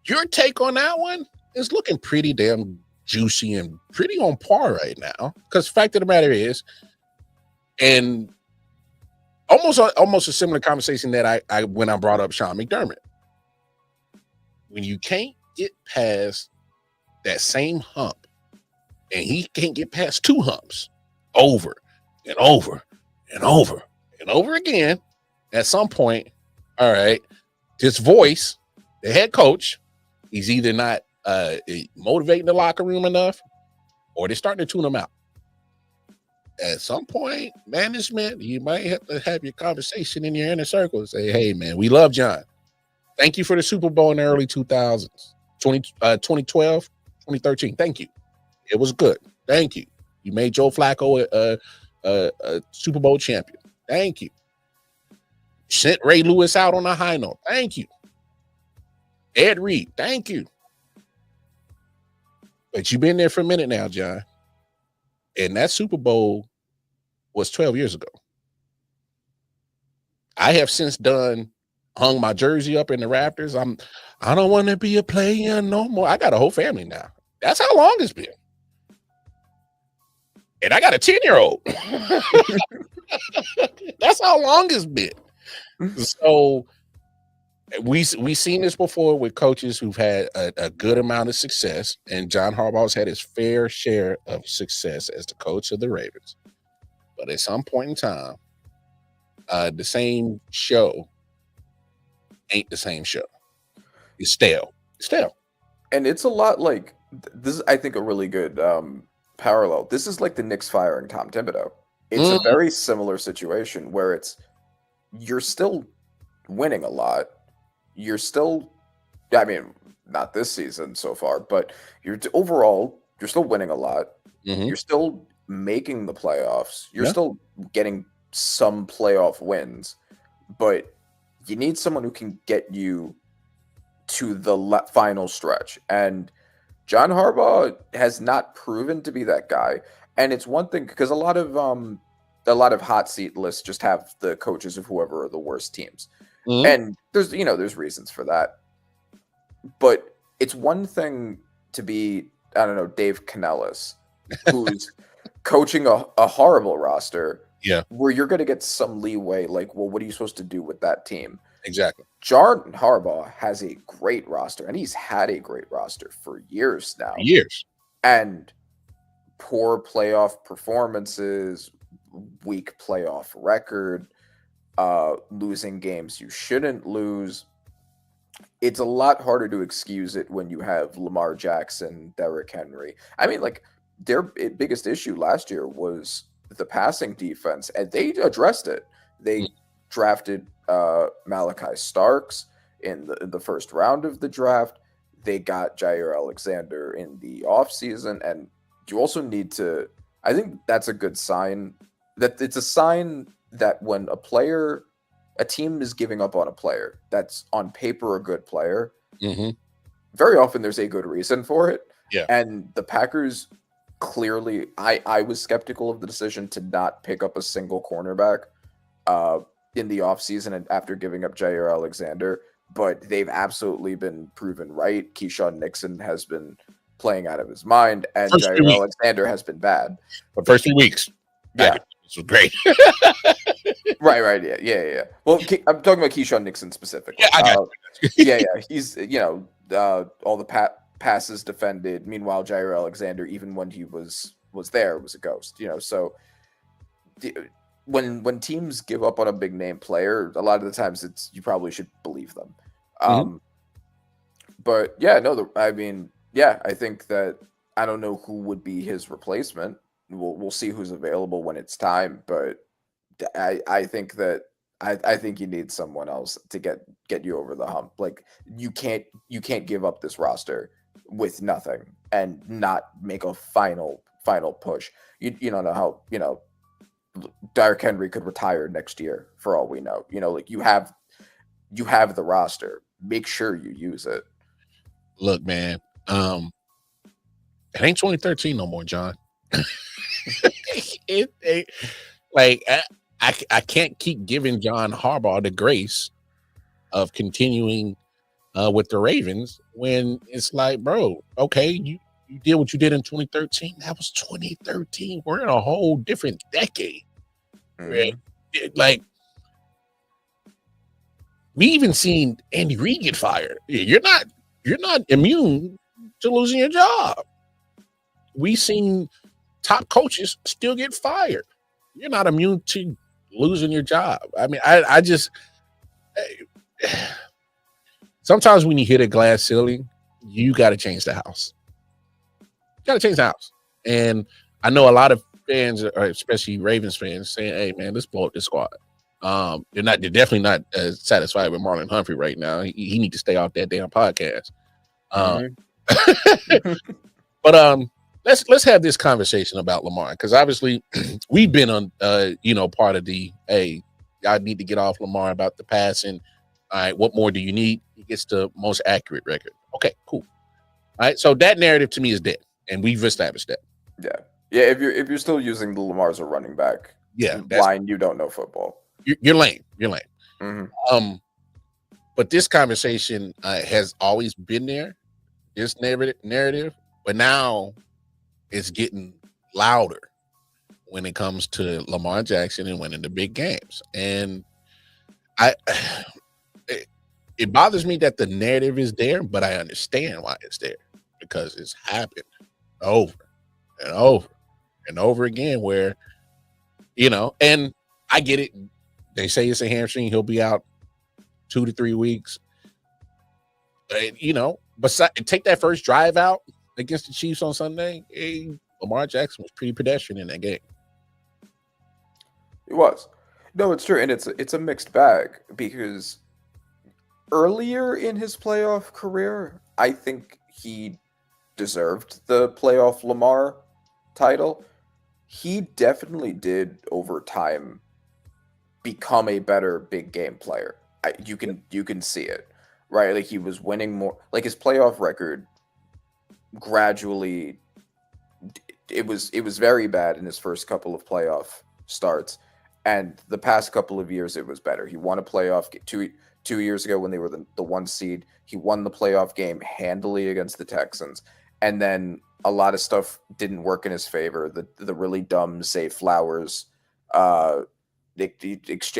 your take on that one is looking pretty damn juicy and pretty on par right now. Because the fact of the matter is, and almost a similar conversation that I when I brought up Sean McDermott. When you can't get past that same hump, and he can't get past two humps over and over and over and over again, at some point, all right, this voice, the head coach, he's either not motivating the locker room enough, or they're starting to tune him out. At some point, management, you might have to have your conversation in your inner circle and say, hey, man, we love John. Thank you for the Super Bowl in the early 2000s, 2012, 2013. Thank you. It was good. Thank you. You made Joe Flacco a Super Bowl champion. Thank you. Sent Ray Lewis out on a high note. Thank you. Ed Reed. Thank you. But you've been there for a minute now, John. And that Super Bowl was 12 years ago. I have since hung my jersey up in the rafters. I don't want to be a player no more. I got a whole family now. That's how long it's been. And I got a 10-year-old. That's how long it's been. So we've seen this before with coaches who've had a good amount of success, and John Harbaugh's had his fair share of success as the coach of the Ravens. But at some point in time, the same show ain't the same show. It's stale. It's stale. And it's a lot like this is, I think, a really good parallel. This is like the Knicks firing Tom Thibodeau. It's a very similar situation where you're still winning a lot. You're still, I mean, not this season so far, but overall, you're still winning a lot. Mm-hmm. You're still making the playoffs. You're still getting some playoff wins, but you need someone who can get you to the final stretch. And John Harbaugh has not proven to be that guy. And it's one thing because a lot of hot seat lists just have the coaches of whoever are the worst teams. Mm-hmm. And there's reasons for that. But it's one thing to be, I don't know, Dave Canellis, who's coaching a horrible roster. Yeah. Where you're going to get some leeway. Like, well, what are you supposed to do with that team? Exactly. John Harbaugh has a great roster, and he's had a great roster for years now. Years. And poor playoff performances, weak playoff record, losing games you shouldn't lose. It's a lot harder to excuse it when you have Lamar Jackson, Derrick Henry. I mean, like, their biggest issue last year was the passing defense, and they addressed it. They drafted Malachi Starks in the first round of the draft. They got Jair Alexander in the offseason, and you also need to, I think that's a good sign, that it's a sign that when a team is giving up on a player that's on paper a good player, very often there's a good reason for it. Yeah. And the Packers clearly, I was skeptical of the decision to not pick up a single cornerback in the offseason and after giving up Jair Alexander, but they've absolutely been proven right. Keyshawn Nixon has been playing out of his mind, and Jair Alexander has been bad. The first 3 weeks. Yeah. This was great. Right. Yeah. Well, I'm talking about Keyshawn Nixon specifically. Yeah, I got yeah. He's, all the passes defended. Meanwhile, Jair Alexander, even when he was there, was a ghost. So when teams give up on a big name player, a lot of the times you probably should believe them. But yeah, no, I think that I don't know who would be his replacement. We'll see who's available when it's time, but I think that I think you need someone else to get you over the hump. Like you can't give up this roster with nothing and not make a final push. You don't know how Derrick Henry could retire next year for all we know. Like you have the roster. Make sure you use it. Look, man, it ain't 2013 no more, John. Like I can't keep giving John Harbaugh the grace of continuing with the Ravens when it's like, bro, okay, you did what you did in 2013. That was 2013. We're in a whole different decade. Right? Like we even seen Andy Reid get fired. You're not immune to losing your job. We seen top coaches still get fired. You're not immune to losing your job. I mean, I just sometimes when you hit a glass ceiling, you got to change the house. You got to change the house. And I know a lot of fans, or especially Ravens fans, saying, "Hey, man, let's blow up this squad." They're definitely not satisfied with Marlon Humphrey right now. He needs to stay off that damn podcast. But let's have this conversation about Lamar, because obviously we've been on part of the I need to get off Lamar about the passing. All right, what more do you need? He gets the most accurate record. Okay, cool. All right, so that narrative to me is dead, and we've established that. Yeah. If you're still using the Lamar as a running back, blind, you don't know football. You're lame. You're lame. But this conversation has always been there. This narrative, but now it's getting louder when it comes to Lamar Jackson and winning the big games. And it bothers me that the narrative is there, but I understand why it's there, because it's happened over and over and over again where, and I get it. They say it's a hamstring. He'll be out 2 to 3 weeks. But take that first drive out against the Chiefs on Sunday. Lamar Jackson was pretty pedestrian in that game. It was. No, it's true. And it's a mixed bag, because earlier in his playoff career, I think he deserved the playoff Lamar title. He definitely did over time become a better big game player. You can see it, right? Like he was winning more. Like his playoff record gradually, it was very bad in his first couple of playoff starts, and the past couple of years it was better. He won a playoff two years ago when they were the 1 seed. He won the playoff game handily against the Texans, and then a lot of stuff didn't work in his favor. The really dumb Zay Flowers, the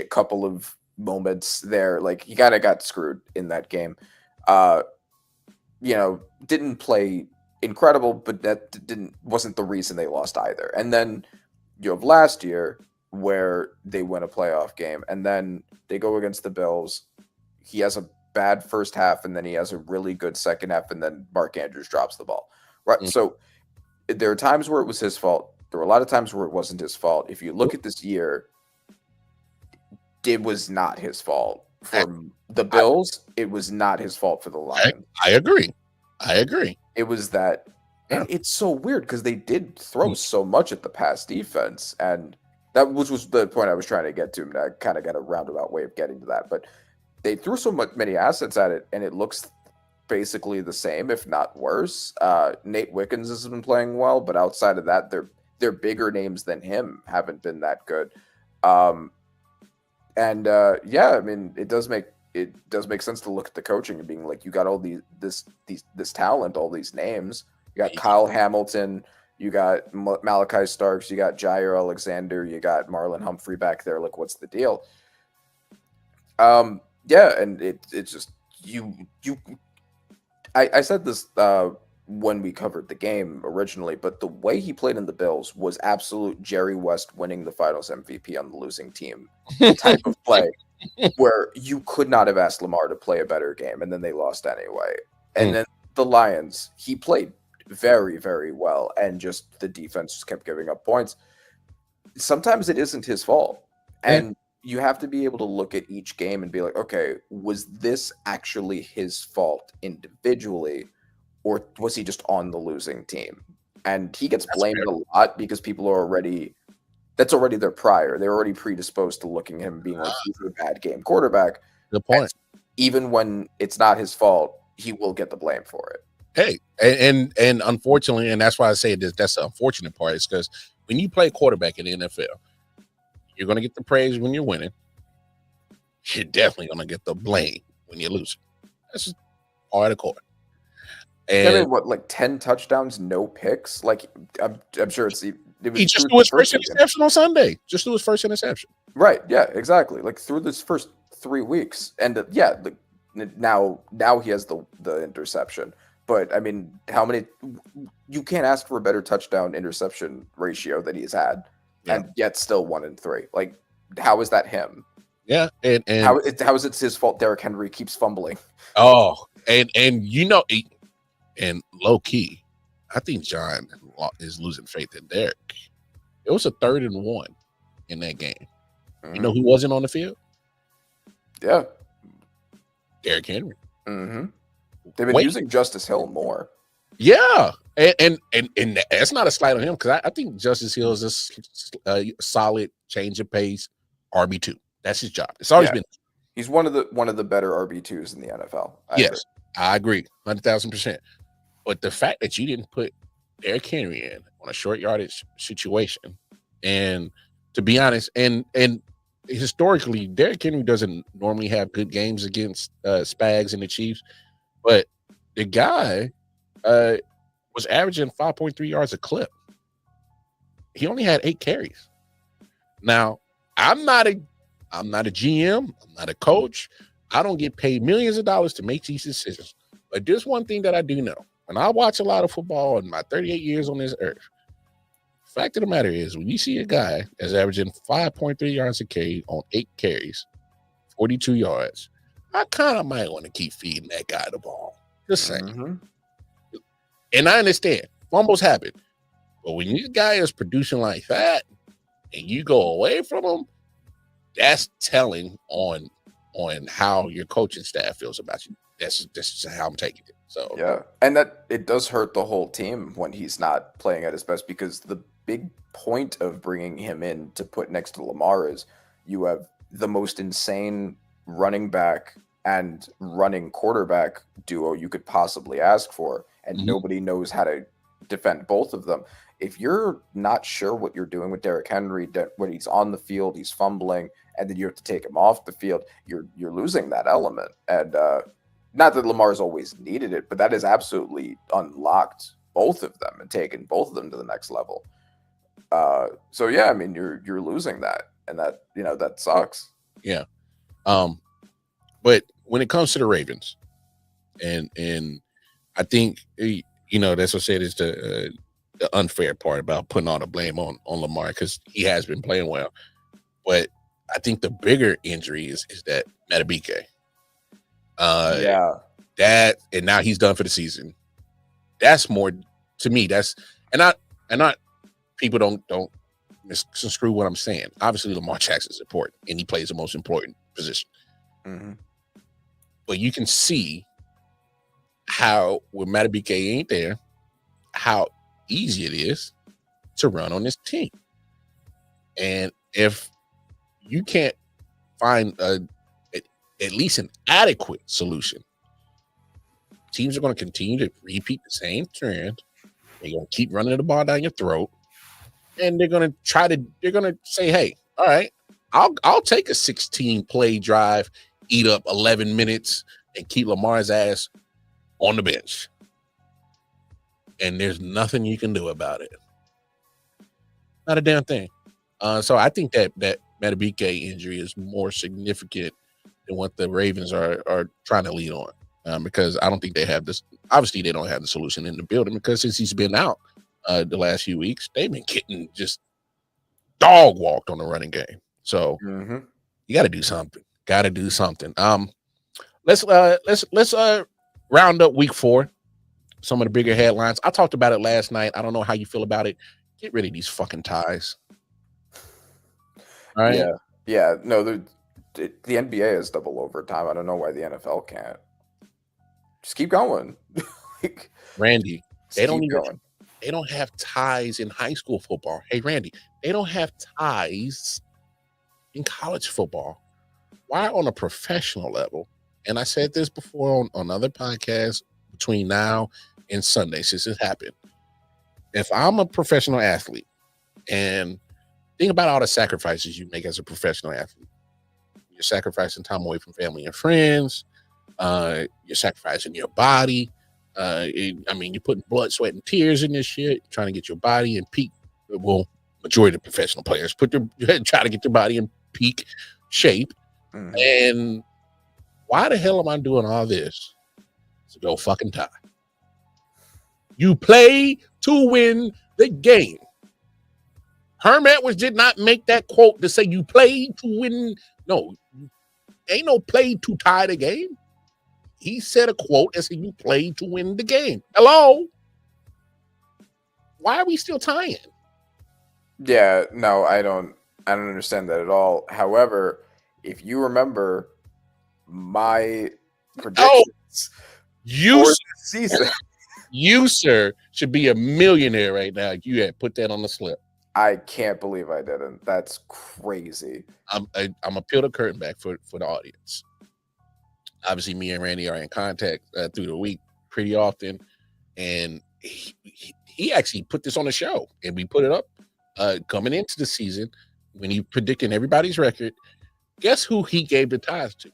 couple of moments there, like he kind of got screwed in that game. Didn't play incredible, but that wasn't the reason they lost either. And then you have last year where they win a playoff game, and then they go against the Bills. He has a bad first half, and then he has a really good second half, and then Mark Andrews drops the ball. Right. Mm-hmm. So there are times where it was his fault. There were a lot of times where it wasn't his fault. If you look at this year, it was not his fault. For the Bills, it was not his fault for the Lions. I agree. It was that, and it's so weird because they did throw so much at the pass defense, and that which was the point I was trying to get to. And I kind of got a roundabout way of getting to that, but they threw many assets at it, and it looks basically the same, if not worse. Nate Wickens has been playing well, but outside of that, their bigger names than him haven't been that good. I mean, it does make sense to look at the coaching and being like, you got all this talent, all these names. You got Kyle Hamilton, you got Malachi Starks, you got Jair Alexander, you got Marlon Humphrey back there. Like, what's the deal? And it's just I said this when we covered the game originally, but the way he played in the Bills was absolute Jerry West winning the Finals MVP on the losing team type of play, where you could not have asked Lamar to play a better game, and then they lost anyway. And then the Lions, he played very, very well, and just the defense just kept giving up points. Sometimes it isn't his fault, and you have to be able to look at each game and be like, okay, was this actually his fault individually, or was he just on the losing team? And he gets blamed a lot because people are that's already their prior. They're already predisposed to looking at him being like, he's a bad game quarterback. Good point. And even when it's not his fault, he will get the blame for it. Hey, and unfortunately, and that's why I say this, that's the unfortunate part, is because when you play quarterback in the NFL, you're going to get the praise when you're winning. You're definitely going to get the blame when you're losing. That's just part of the court. And I mean, what, like 10 touchdowns, no picks? Like, I'm sure it was he just threw his first interception on Sunday. Just threw his first interception. Right. Yeah, exactly. Like through this first 3 weeks. And now he has the interception. But I mean, how many? You can't ask for a better touchdown interception ratio that he's had, and yet still 1-3. Like, how is that him? Yeah, and how is it his fault? Derrick Henry keeps fumbling. Oh, and and low key, I think John is losing faith in Derrick. It was a 3rd and 1 in that game. Mm-hmm. You know who wasn't on the field? Yeah, Derrick Henry. Mm-hmm. They've been using Justice Hill more. Yeah, and that's not a slight on him because I think Justice Hill is a solid change of pace RB2. That's his job. It's always been. He's one of the better RB2s in the NFL. I agree, 100,000%. But the fact that you didn't put Derrick Henry in on a short yardage situation, and to be honest, and historically, Derrick Henry doesn't normally have good games against Spags and the Chiefs, but the guy was averaging 5.3 yards a clip. He only had 8 carries. Now, I'm not a GM. I'm not a coach. I don't get paid millions of dollars to make these decisions. But there's one thing that I do know. And I watch a lot of football in my 38 years on this earth. Fact of the matter is, when you see a guy that's averaging 5.3 yards a carry on 8 carries, 42 yards, I kind of might want to keep feeding that guy the ball. Just saying. Mm-hmm. And I understand. Fumbles happen. But when this guy is producing like that and you go away from him, that's telling on how your coaching staff feels about you. That's just how I'm taking it. So yeah, and that it does hurt the whole team when he's not playing at his best, because the big point of bringing him in to put next to Lamar is you have the most insane running back and running quarterback duo you could possibly ask for, and nobody knows how to defend both of them. If you're not sure what you're doing with Derrick Henry, when he's on the field, he's fumbling, and then you have to take him off the field, you're losing that element. And not that Lamar's always needed it, but that has absolutely unlocked both of them and taken both of them to the next level. So yeah, I mean, you're losing that, and that, that sucks. Yeah. But when it comes to the Ravens, and I think that's what I said is the unfair part about putting all the blame on Lamar, because he has been playing well. But I think the bigger injury is that Madubuike. That, and now he's done for the season. That's more to me. That's and not people don't misconstrue what I'm saying. Obviously, Lamar Jackson is important, and he plays the most important position. Mm-hmm. But you can see how when Madubuike ain't there, how easy it is to run on this team. And if you can't find at least an adequate solution, teams are going to continue to repeat the same trend. They're going to keep running the ball down your throat, and they're going to say, hey, all right, I'll take a 16 play drive, eat up 11 minutes, and keep Lamar's ass on the bench. And there's nothing you can do about it. Not a damn thing. So I think that Madubuike injury is more significant than what the Ravens are trying to lead on, because I don't think they have this. Obviously, they don't have the solution in the building, because since he's been out the last few weeks, they've been getting just dog walked on the running game. So you got to do something. Got to do something. Let's round up week 4. Some of the bigger headlines. I talked about it last night. I don't know how you feel about it. Get rid of these fucking ties. All right. Yeah. No, the NBA is double overtime. I don't know why the NFL can't. Just keep going. Randy, they don't have ties in high school football. Hey, Randy, they don't have ties in college football. Why on a professional level? And I said this before on other podcasts between now and Sunday since it happened. If I'm a professional athlete And think about all the sacrifices you make as a professional athlete. You're sacrificing time away from family and friends. You're sacrificing your body. You're putting blood, sweat, and tears in this shit, trying to get your body in peak. Well, majority of professional players try to get their body in peak shape. And why the hell am I doing all this? To go fucking tie. You play to win the game. Herm Edwards did not make that quote to say you play to win. No, ain't no play to tie the game. He said a quote that said you play to win the game. Hello? Why are we still tying? Yeah, no, I don't understand that at all. However, if you remember my predictions you for the season, you, sir, should be a millionaire right now. You had put that on the slip. I can't believe I didn't. That's crazy. I'm gonna peel the curtain back for the audience. Obviously, me and Randy are in contact through the week pretty often, and he actually put this on the show, and we put it up coming into the season when he predicting everybody's record. Guess who he gave the ties to?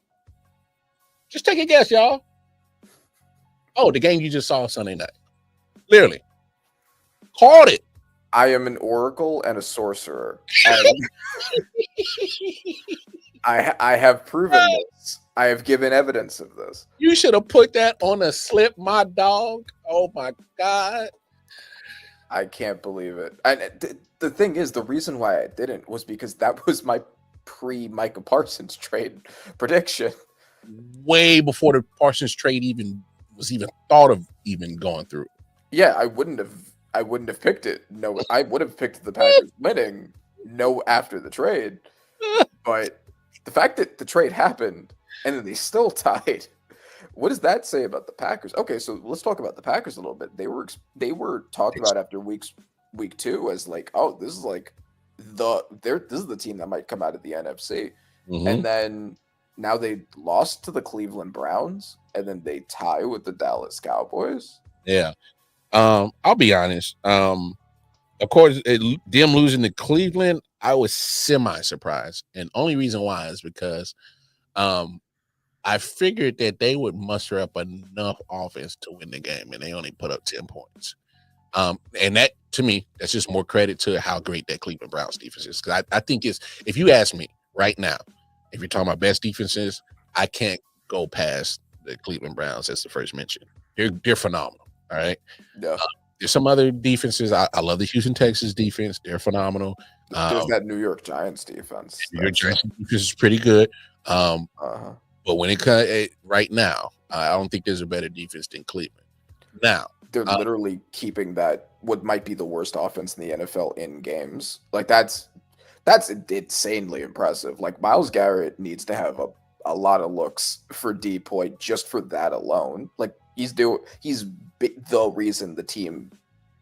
Just take a guess, y'all. Oh, the game you just saw Sunday night. Literally. Called it. I am an oracle and a sorcerer. And I have proven this. I have given evidence of this. You should have put that on a slip, my dog. Oh, my God. I can't believe it. And the thing is, the reason why I didn't was because that was my pre-Micah Parsons trade prediction. Way before the Parsons trade was thought of going through. Yeah, I wouldn't have picked it. No, I would have picked the Packers winning. No, after the trade, but the fact that the trade happened and then they still tied. What does that say about the Packers? Okay, so let's talk about the Packers a little bit. They were talked about after week 2 as like, oh, this is like this is the team that might come out of the NFC, and then now they lost to the Cleveland Browns, and then they tie with the Dallas Cowboys. Yeah. I'll be honest. Of course, them losing to Cleveland, I was semi-surprised. And only reason why is because I figured that they would muster up enough offense to win the game, and they only put up 10 points. And that, to me, that's just more credit to how great that Cleveland Browns defense is. Because I think if you ask me right now, if you're talking about best defenses, I can't go past the Cleveland Browns as the first mention. They're phenomenal. All right. Yeah. There's some other defenses. I love the Houston Texans defense. They're phenomenal. There's that New York Giants defense. New York Giants defense is pretty good. But when it comes right now, I don't think there's a better defense than Cleveland. Now they're literally keeping that what might be the worst offense in the NFL in games. Like that's insanely impressive. Like Myles Garrett needs to have a lot of looks for D point just for that alone. Like he's the reason the team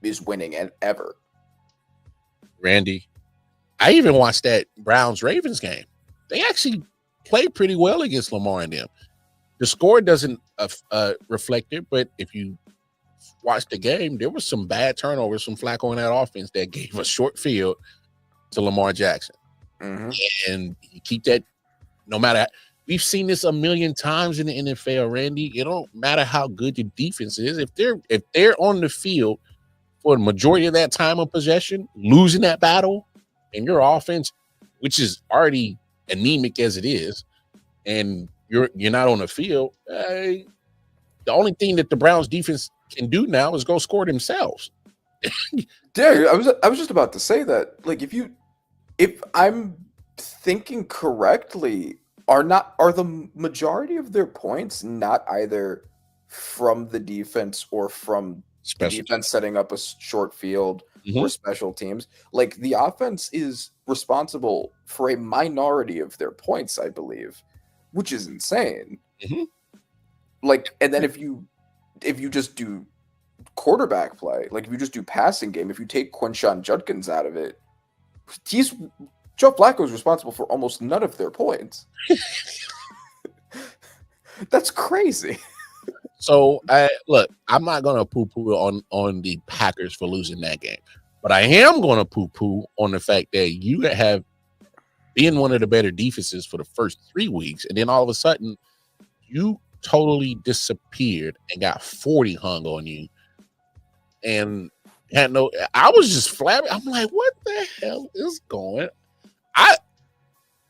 is winning and ever. Randy, I even watched that Browns-Ravens game. They actually played pretty well against Lamar and them. The score doesn't reflect it, but if you watch the game, there was some bad turnovers from Flacco in that offense that gave a short field to Lamar Jackson. And you keep that no matter. We've seen this a million times in the NFL, Randy. It don't matter how good your defense is. If they're on the field for the majority of that time of possession, losing that battle, and your offense, which is already anemic as it is, and you're not on the field, the only thing that the Browns defense can do now is go score themselves. Yeah, I was just about to say that. Like if I'm thinking correctly, are the majority of their points not either from the defense or from the defense setting up a short field or special teams? Like the offense is responsible for a minority of their points, I believe, which is insane. Like, and then if you just do quarterback play, like if you just do passing game, if you take Quinshon Judkins out of it, Joe Flacco is responsible for almost none of their points. That's crazy. So I'm not gonna poo-poo on the Packers for losing that game. But I am going to poo-poo on the fact that you have been one of the better defenses for the first 3 weeks, and then all of a sudden you totally disappeared and got 40 hung on you. And I was just flabby. I'm like, what the hell is going?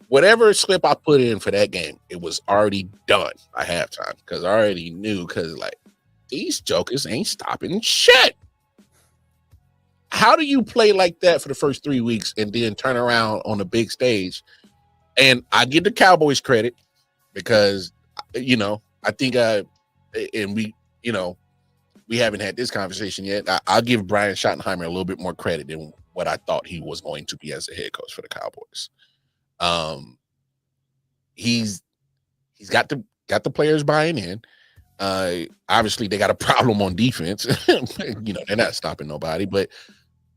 Whatever slip I put in for that game, it was already done by halftime because I already knew because like these jokers ain't stopping shit. How do you play like that for the first 3 weeks and then turn around on the big stage? And I give the Cowboys credit because, I think, and we haven't had this conversation yet. I'll give Brian Schottenheimer a little bit more credit than what I thought he was going to be as a head coach for the Cowboys. He's got the players buying in. Obviously, they got a problem on defense. They're not stopping nobody, but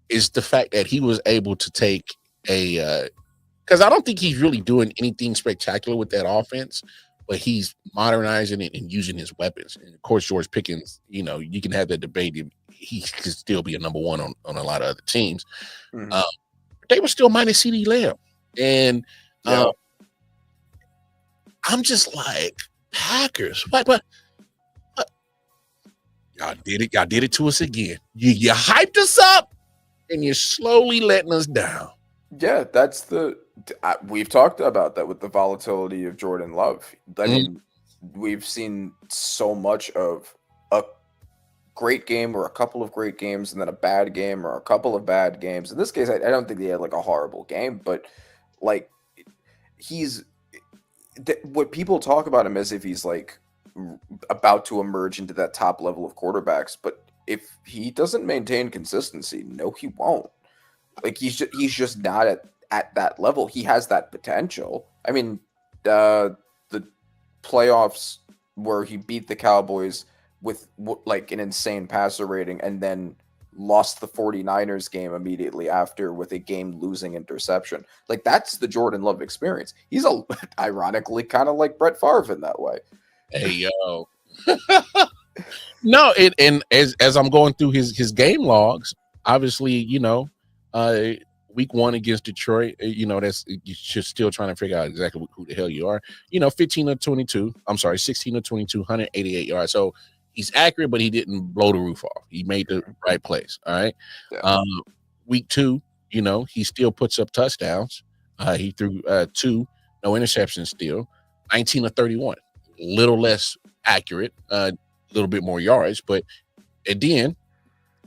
it's the fact that he was able to take because I don't think he's really doing anything spectacular with that offense, but he's modernizing it and using his weapons. And of course, George Pickens, you can have that debate. He could still be a number one on a lot of other teams. Mm-hmm. They were still minus CeeDee Lamb. And I'm just like, Packers, what? Y'all did it. Y'all did it to us again. You hyped us up, and you're slowly letting us down. Yeah, that's we've talked about that with the volatility of Jordan Love. I mean, we've seen so much of a great game or a couple of great games and then a bad game or a couple of bad games. In this case, I don't think he had like a horrible game, but like what people talk about him as if he's like about to emerge into that top level of quarterbacks, but if he doesn't maintain consistency, no, he won't. Like he's just not at that level. He has that potential. I mean, the playoffs where he beat the Cowboys with like an insane passer rating and then lost the 49ers game immediately after with a game-losing interception. Like that's the Jordan Love experience. He's ironically kind of like Brett Favre in that way. Hey yo. No, and as I'm going through his game logs, obviously, week 1 against Detroit, that's you're still trying to figure out exactly who the hell you are. 16 of 22. I'm sorry, 16 of 22, 188 yards. So he's accurate, but he didn't blow the roof off. He made the right plays. All right. Yeah. Week 2, he still puts up touchdowns. He threw 2, no interceptions still. 19 of 31. Little less accurate, a little bit more yards, but at the end,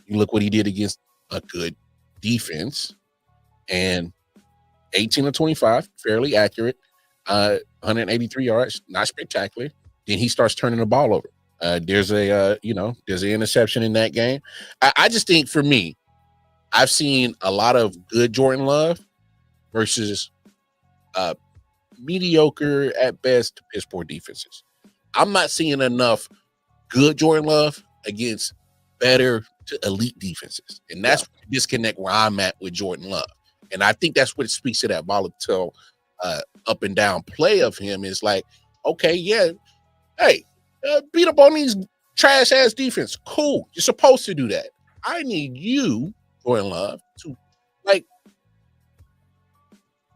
you look what he did against a good defense, and 18 of 25, fairly accurate, 183 yards, not spectacular. Then he starts turning the ball over. There's an interception in that game. I just think for me, I've seen a lot of good Jordan Love versus mediocre at best piss poor defenses. I'm not seeing enough good Jordan Love against better to elite defenses. And that's the disconnect where I'm at with Jordan Love. And I think that's what speaks to that volatile up and down play of him is like, okay, yeah, hey, beat up on these trash ass defense. Cool. You're supposed to do that. I need you, Jordan Love, to like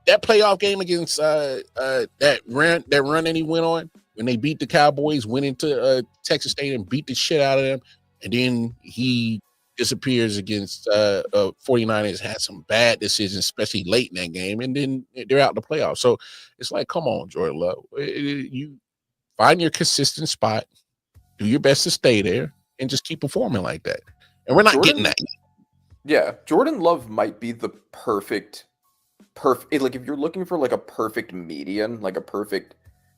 that playoff game against that run that he went on when they beat the Cowboys, went into Texas State and beat the shit out of them, and then he disappears against 49ers, had some bad decisions, especially late in that game, and then they're out in the playoffs. So it's like, come on, Jordan Love. You find your consistent spot, do your best to stay there, and just keep performing like that. And we're not getting that. Yeah, Jordan Love might be the perfect, like if you're looking for like a perfect median, like a perfect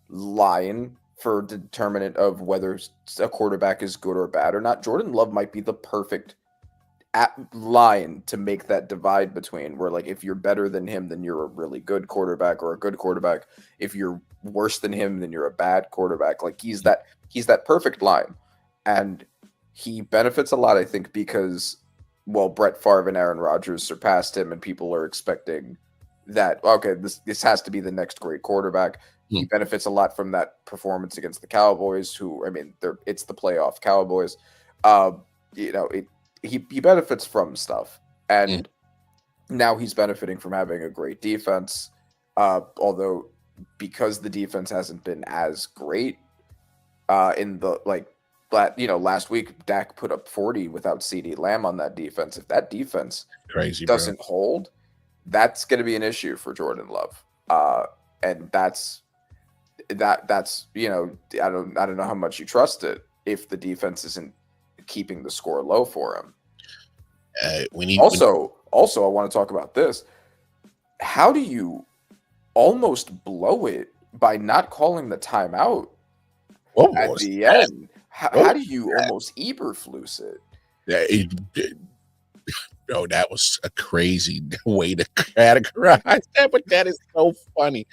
line for determinant of whether a quarterback is good or bad or not, Jordan Love might be the perfect line to make that divide between where like if you're better than him, then you're a really good quarterback or a good quarterback. If you're worse than him, then you're a bad quarterback. Like he's that perfect line. And he benefits a lot, I think, because Brett Favre and Aaron Rodgers surpassed him and people are expecting that, okay, this has to be the next great quarterback. He benefits a lot from that performance against the Cowboys, who, I mean, it's the playoff Cowboys. He benefits from stuff. and now he's benefiting from having a great defense. Although because the defense hasn't been as great in the last week, Dak put up 40 without CeeDee Lamb on that defense. If that defense doesn't hold, that's going to be an issue for Jordan Love. And that's I don't know how much you trust it if the defense isn't keeping the score low for him. Also, I want to talk about this. How do you almost blow it by not calling the timeout at the end? How do you almost Eberflus it? No, that was a crazy way to categorize that, but that is so funny.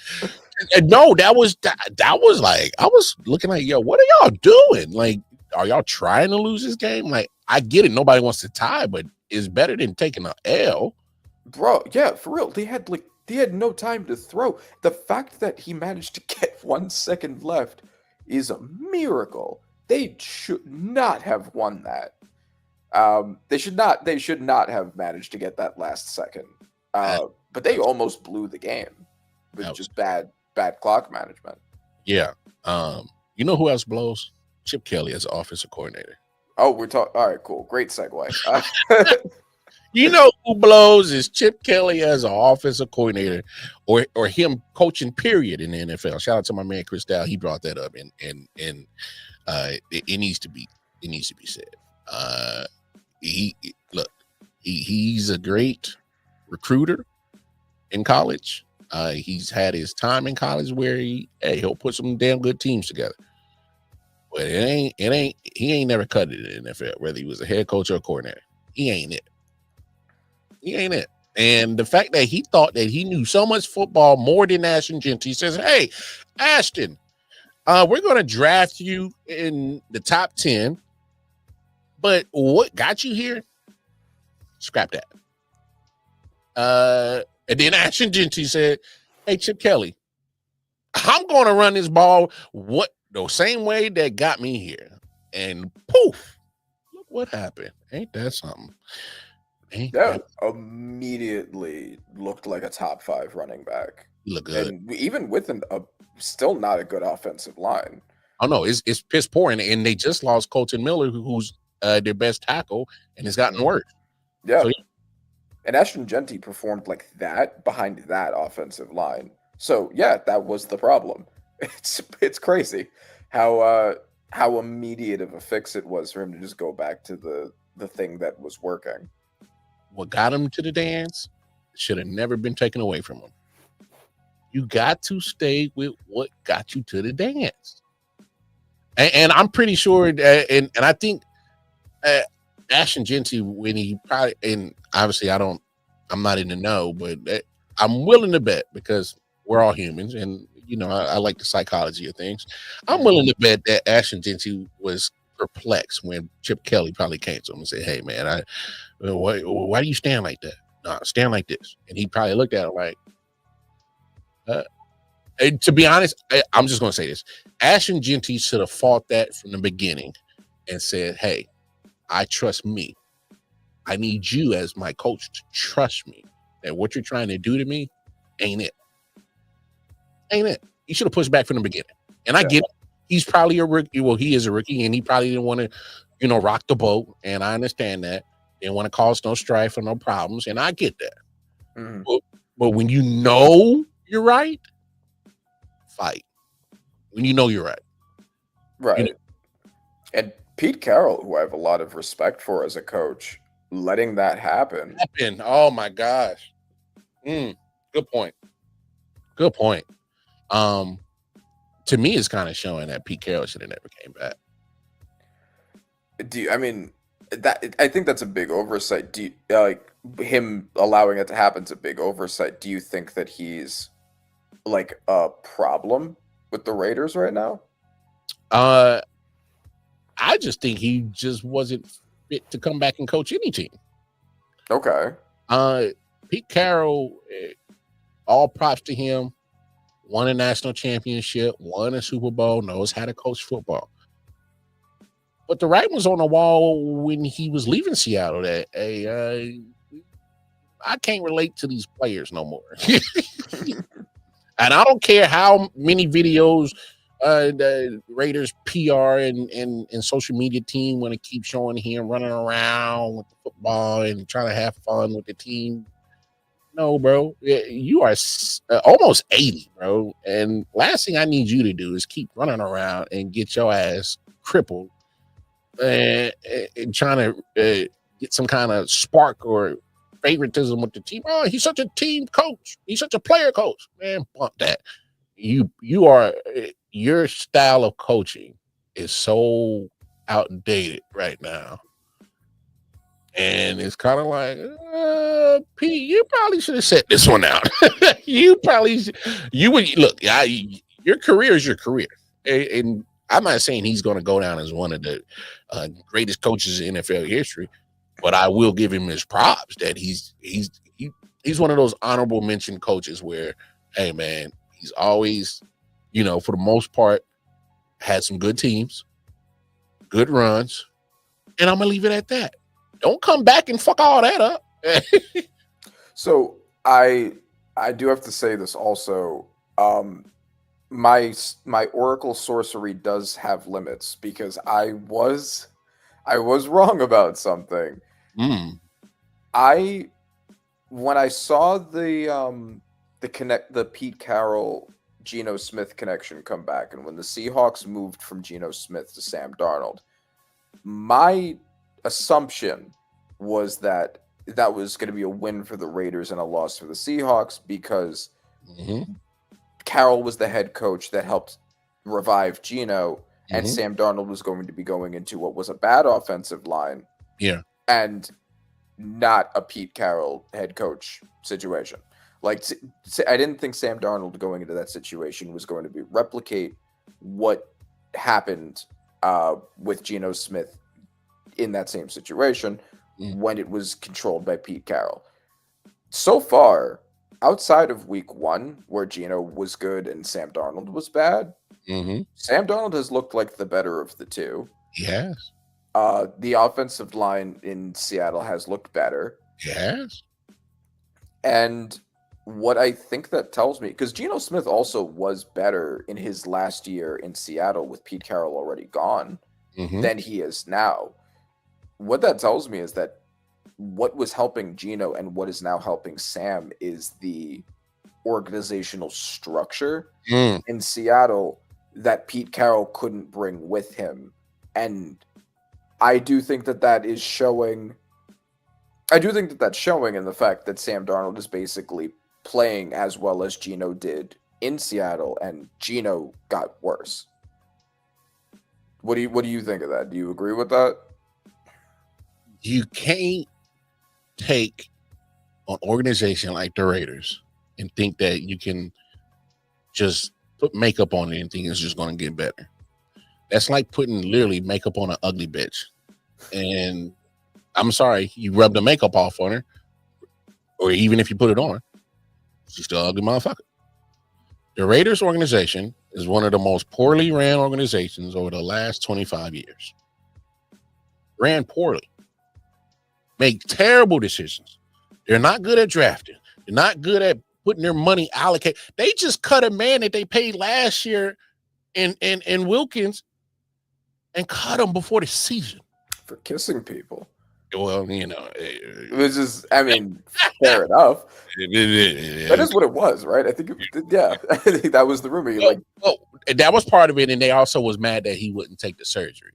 No, that was like, I was looking like, yo, what are y'all doing? Like, are y'all trying to lose this game? Like, I get it, nobody wants to tie, but it's better than taking an L. Bro, yeah, for real. They had no time to throw. The fact that he managed to get 1 second left is a miracle. They should not have won that. They should not have managed to get that last second. But they almost blew the game with just bad clock management. Yeah. You know who else blows? Chip Kelly as offensive coordinator. Oh, we're talking. All right, cool. Great segue. You know who blows is Chip Kelly as an offensive coordinator, or him coaching period in the NFL. Shout out to my man Chris Dow. He brought that up, and it needs to be said. He's a great recruiter in college. He's had his time in college where he'll put some damn good teams together. But he ain't never cut it in the NFL, whether he was a head coach or a coordinator. He ain't it. And the fact that he thought that he knew so much football more than Ashton Genty, he says, hey, Ashton, we're going to draft you in the top 10. But what got you here? Scrap that. And then Ashton Genty said, hey, Chip Kelly, I'm going to run this ball the same way that got me here. And poof, look what happened. Ain't that something? Immediately looked like a top 5 running back. Look good. And even with a still not a good offensive line. Oh, no, it's piss poor. And they just lost Colton Miller, who's their best tackle, and it's gotten worse. Yeah. So, and Ashton Genty performed like that behind that offensive line. So, yeah, that was the problem. It's crazy how immediate of a fix it was for him to just go back to the thing that was working. What got him to the dance should have never been taken away from him. You got to stay with what got you to the dance. And I'm pretty sure, and I think Ashton Genty, when he probably, and obviously I'm not in the know, but I'm willing to bet, because we're all humans, and I like the psychology of things. I'm willing to bet that Ashton Genty was perplexed when Chip Kelly probably came to him and said, hey man, why do you stand like that? No, stand like this. And he probably looked at him like, and to be honest, I'm just going to say this. Ashton Genty should have fought that from the beginning and said, hey, I trust me. I need you as my coach to trust me that what you're trying to do to me ain't it. You should have pushed back from the beginning. And I get it. He's probably a rookie. Well, he is a rookie, and he probably didn't want to, rock the boat. And I understand that. Didn't want to cause no strife or no problems. And I get that. Mm-hmm. But when you know you're right, fight. When you know you're right. Right. And Pete Carroll, who I have a lot of respect for as a coach, letting that happen. Oh, my gosh. Good point. To me, it's kind of showing that Pete Carroll should have never came back. I think that's a big oversight. Do you, like him allowing it to happen is a big oversight? Do you think that he's like a problem with the Raiders right now? I just think he just wasn't fit to come back and coach any team. Okay. Pete Carroll, all props to him. Won a national championship, won a Super Bowl, knows how to coach football. But the writing was on the wall when he was leaving Seattle that, hey, I can't relate to these players no more. And I don't care how many videos the Raiders PR and social media team want to keep showing him running around with the football and trying to have fun with the team. No, bro, you are almost 80, bro. And last thing I need you to do is keep running around and get your ass crippled and trying to get some kind of spark or favoritism with the team. Oh, he's such a team coach. He's such a player coach. Man, bump that. You are, your style of coaching is so outdated right now. And it's kind of like, Pete, you probably should have set this one out. You would look. Your career is your career, and I'm not saying he's going to go down as one of the greatest coaches in NFL history, but I will give him his props that he's one of those honorable mention coaches where, hey man, he's always, for the most part, had some good teams, good runs, and I'm gonna leave it at that. Don't come back and fuck all that up. So I do have to say this also. My Oracle sorcery does have limits because I was wrong about something. When I saw the Pete Carroll Geno Smith connection come back, and when the Seahawks moved from Geno Smith to Sam Darnold, my assumption was that was going to be a win for the Raiders and a loss for the Seahawks because Carroll was the head coach that helped revive Geno, and Sam Darnold was going to be going into what was a bad offensive line. Yeah. And not a Pete Carroll head coach situation. Like, I didn't think Sam Darnold going into that situation was going to replicate what happened with Geno Smith in that same situation when it was controlled by Pete Carroll. So far, outside of week 1, where Geno was good and Sam Darnold was bad, Sam Darnold has looked like the better of the two. Yes. The offensive line in Seattle has looked better. Yes. And what I think that tells me, because Geno Smith also was better in his last year in Seattle with Pete Carroll already gone than he is now. What that tells me is that what was helping Geno and what is now helping Sam is the organizational structure in Seattle that Pete Carroll couldn't bring with him. And I do think that is showing. I do think that's showing in the fact that Sam Darnold is basically playing as well as Geno did in Seattle, and Geno got worse. What do you think of that? Do you agree with that? You can't take an organization like the Raiders and think that you can just put makeup on it and think it's just going to get better. That's like putting literally makeup on an ugly bitch. And I'm sorry, you rub the makeup off on her, or even if you put it on, she's still an ugly motherfucker. The Raiders organization is one of the most poorly ran organizations over the last 25 years. Ran poorly. Make terrible decisions. They're not good at drafting. They're not good at putting their money allocated. They just cut a man that they paid last year in Wilkins and cut him before the season. For kissing people. Well, it was just, I mean, fair enough. That is what it was, right? I think, I think that was the rumor. That was part of it, and they also was mad that he wouldn't take the surgery.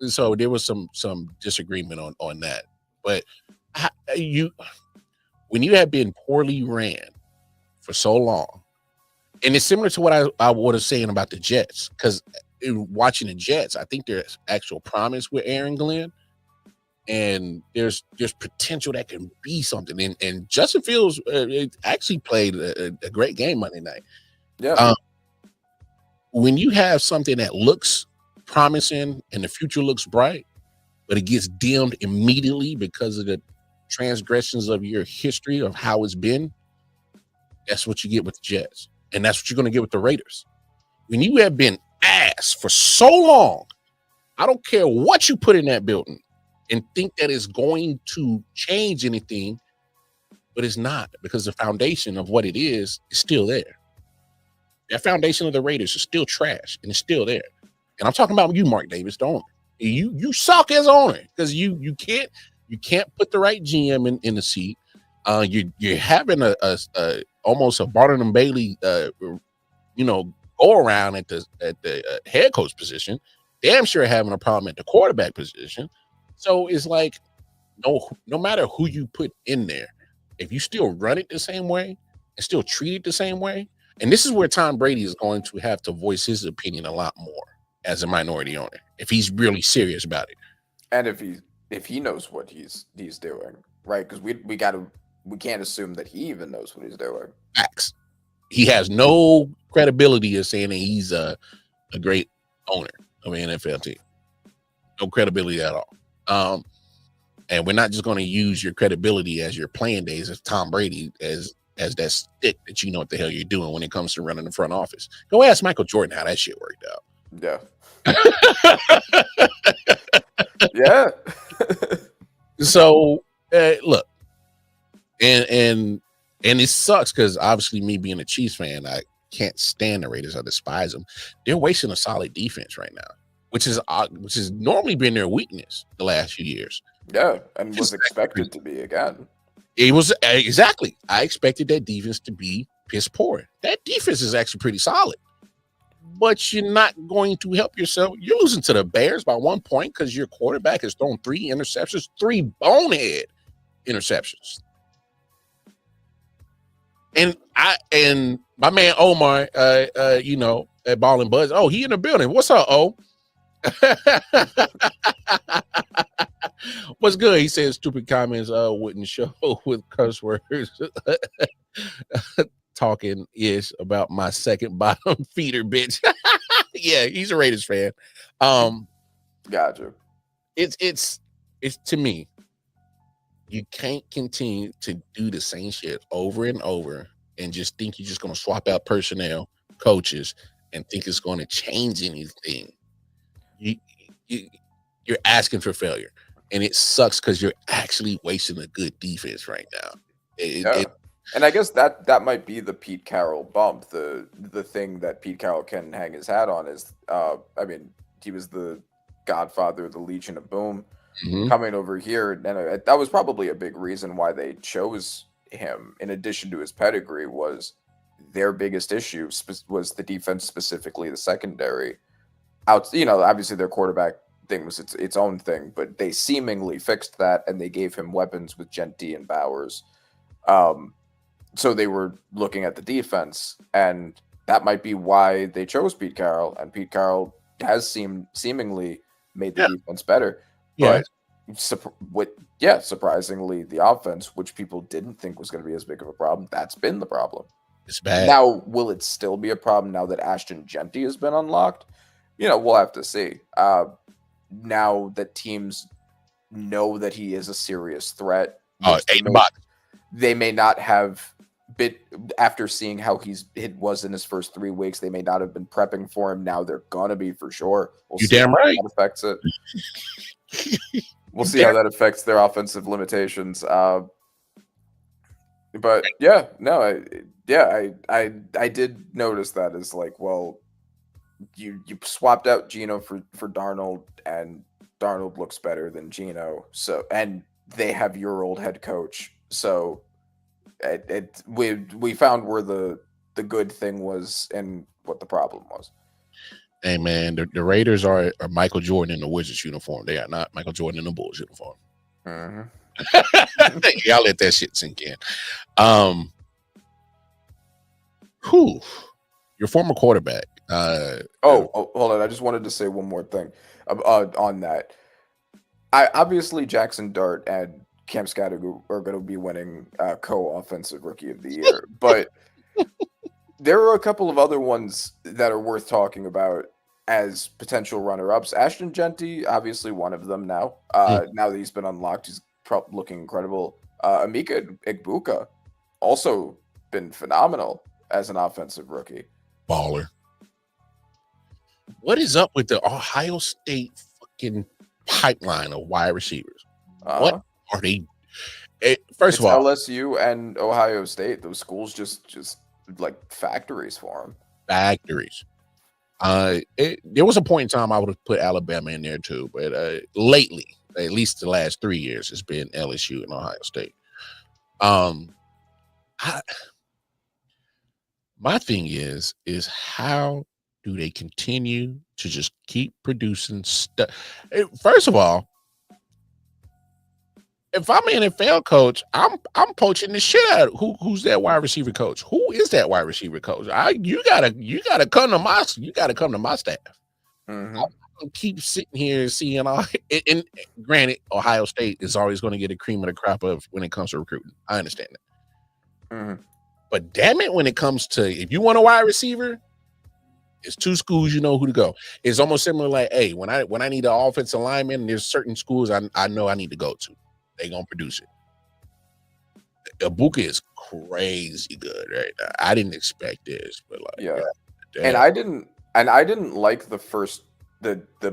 So there was some disagreement on that. But when you have been poorly ran for so long, and it's similar to what I was saying about the Jets, because watching the Jets, I think there's actual promise with Aaron Glenn, and there's potential that can be something. And Justin Fields actually played a great game Monday night. Yeah. When you have something that looks promising and the future looks bright, but it gets dimmed immediately because of the transgressions of your history of how it's been, that's what you get with the Jets. And that's what you're going to get with the Raiders. When you have been ass for so long, I don't care what you put in that building, and think that it's going to change anything, but it's not, because the foundation of what it is still there. That foundation of the Raiders is still trash, and it's still there. And I'm talking about you, Mark Davis, the owner. You suck as owner, because you can't put the right GM in the seat. You're having a almost a Barnum and Bailey go around at the head coach position. Damn sure having a problem at the quarterback position. So it's like no matter who you put in there, if you still run it the same way and still treat it the same way, and this is where Tom Brady is going to have to voice his opinion a lot more as a minority owner, if he's really serious about it, and if he knows what he's doing, right? Because we can't assume that he even knows what he's doing. Facts. He has no credibility of saying that he's a great owner of an NFL team. No credibility at all. And we're not just going to use your credibility as your playing days as Tom Brady as that stick that you know what the hell you're doing when it comes to running the front office. Go ask Michael Jordan how that shit worked out. Yeah. Yeah. So look, and it sucks because obviously me being a Chiefs fan, I can't stand the Raiders. I despise them. They're wasting a solid defense right now, which has normally been their weakness the last few years. Yeah, and was expected to be again. It was exactly. I expected that defense to be piss poor. That defense is actually pretty solid, but you're not going to help yourself. You're losing to the Bears by 1 point because your quarterback has thrown 3 interceptions, 3 bonehead interceptions. And my man Omar, at Ball and Buzz. Oh, he in the building. What's up, O? What's good? He says stupid comments wouldn't show with curse words. Talking ish about my second bottom feeder, bitch. Yeah, he's a Raiders fan. Gotcha. It's to me, you can't continue to do the same shit over and over and just think you're just going to swap out personnel, coaches, and think it's going to change anything. You're asking for failure, and it sucks because you're actually wasting a good defense right now. And I guess that might be the Pete Carroll bump. The thing that Pete Carroll can hang his hat on is, he was the godfather of the Legion of Boom. Mm-hmm. Coming over here, and that was probably a big reason why they chose him. In addition to his pedigree, was their biggest issue was the defense, specifically the secondary. Obviously their quarterback thing was its own thing, but they seemingly fixed that, and they gave him weapons with Genty and Bowers. So they were looking at the defense, and that might be why they chose Pete Carroll. And Pete Carroll has seemingly made the defense better. Yeah. But surprisingly, the offense, which people didn't think was going to be as big of a problem, that's been the problem. It's bad. Now, will it still be a problem now that Ashton Genty has been unlocked? We'll have to see. Now that teams know that he is a serious threat, they may not have after seeing how it was in his first 3 weeks, they may not have been prepping for him. Now they're gonna be for sure. You're damn right. That affects it. We'll see how that affects their offensive limitations. But yeah, no, I did notice that as like, well, you swapped out Geno for Darnold, and Darnold looks better than Geno. So, and they have your old head coach. So we found where the good thing was and what the problem was. Hey man, the Raiders are Michael Jordan in the Wizards uniform. They are not Michael Jordan in the Bulls uniform. Mm-hmm. Y'all let that shit sink in. Your former quarterback. Hold on. I just wanted to say one more thing on that. Obviously Jackson Dart and Cam Scattergood are going to be winning co-offensive rookie of the year, but there are a couple of other ones that are worth talking about as potential runner-ups. Ashton Genty, obviously one of them now. Now that he's been unlocked, he's looking incredible. Emeka Egbuka also been phenomenal as an offensive rookie. Baller. What is up with the Ohio State fucking pipeline of wide receivers. Uh-huh. What are they? First It's of all, LSU and Ohio State. Those schools just like factories for them. Factories. There was a point in time I would have put Alabama in there too, but lately, at least the last 3 years, it's been LSU and Ohio State. My thing is how do they continue to just keep producing stuff? First of all, if I'm an NFL coach, I'm poaching the shit out of who's that wide receiver coach? Who is that wide receiver coach? You gotta come to my staff. Mm-hmm. I keep sitting here seeing all. And granted, Ohio State is always going to get a cream of the crop of when it comes to recruiting. I understand that. Mm-hmm. But damn it, when it comes to if you want a wide receiver, it's two schools you know who to go. It's almost similar like, hey, when I need an offensive lineman, there's certain schools I know I need to go to. They gonna produce it. Ibuka is crazy good right now. I didn't expect this, but like, yeah. Damn. And I didn't like the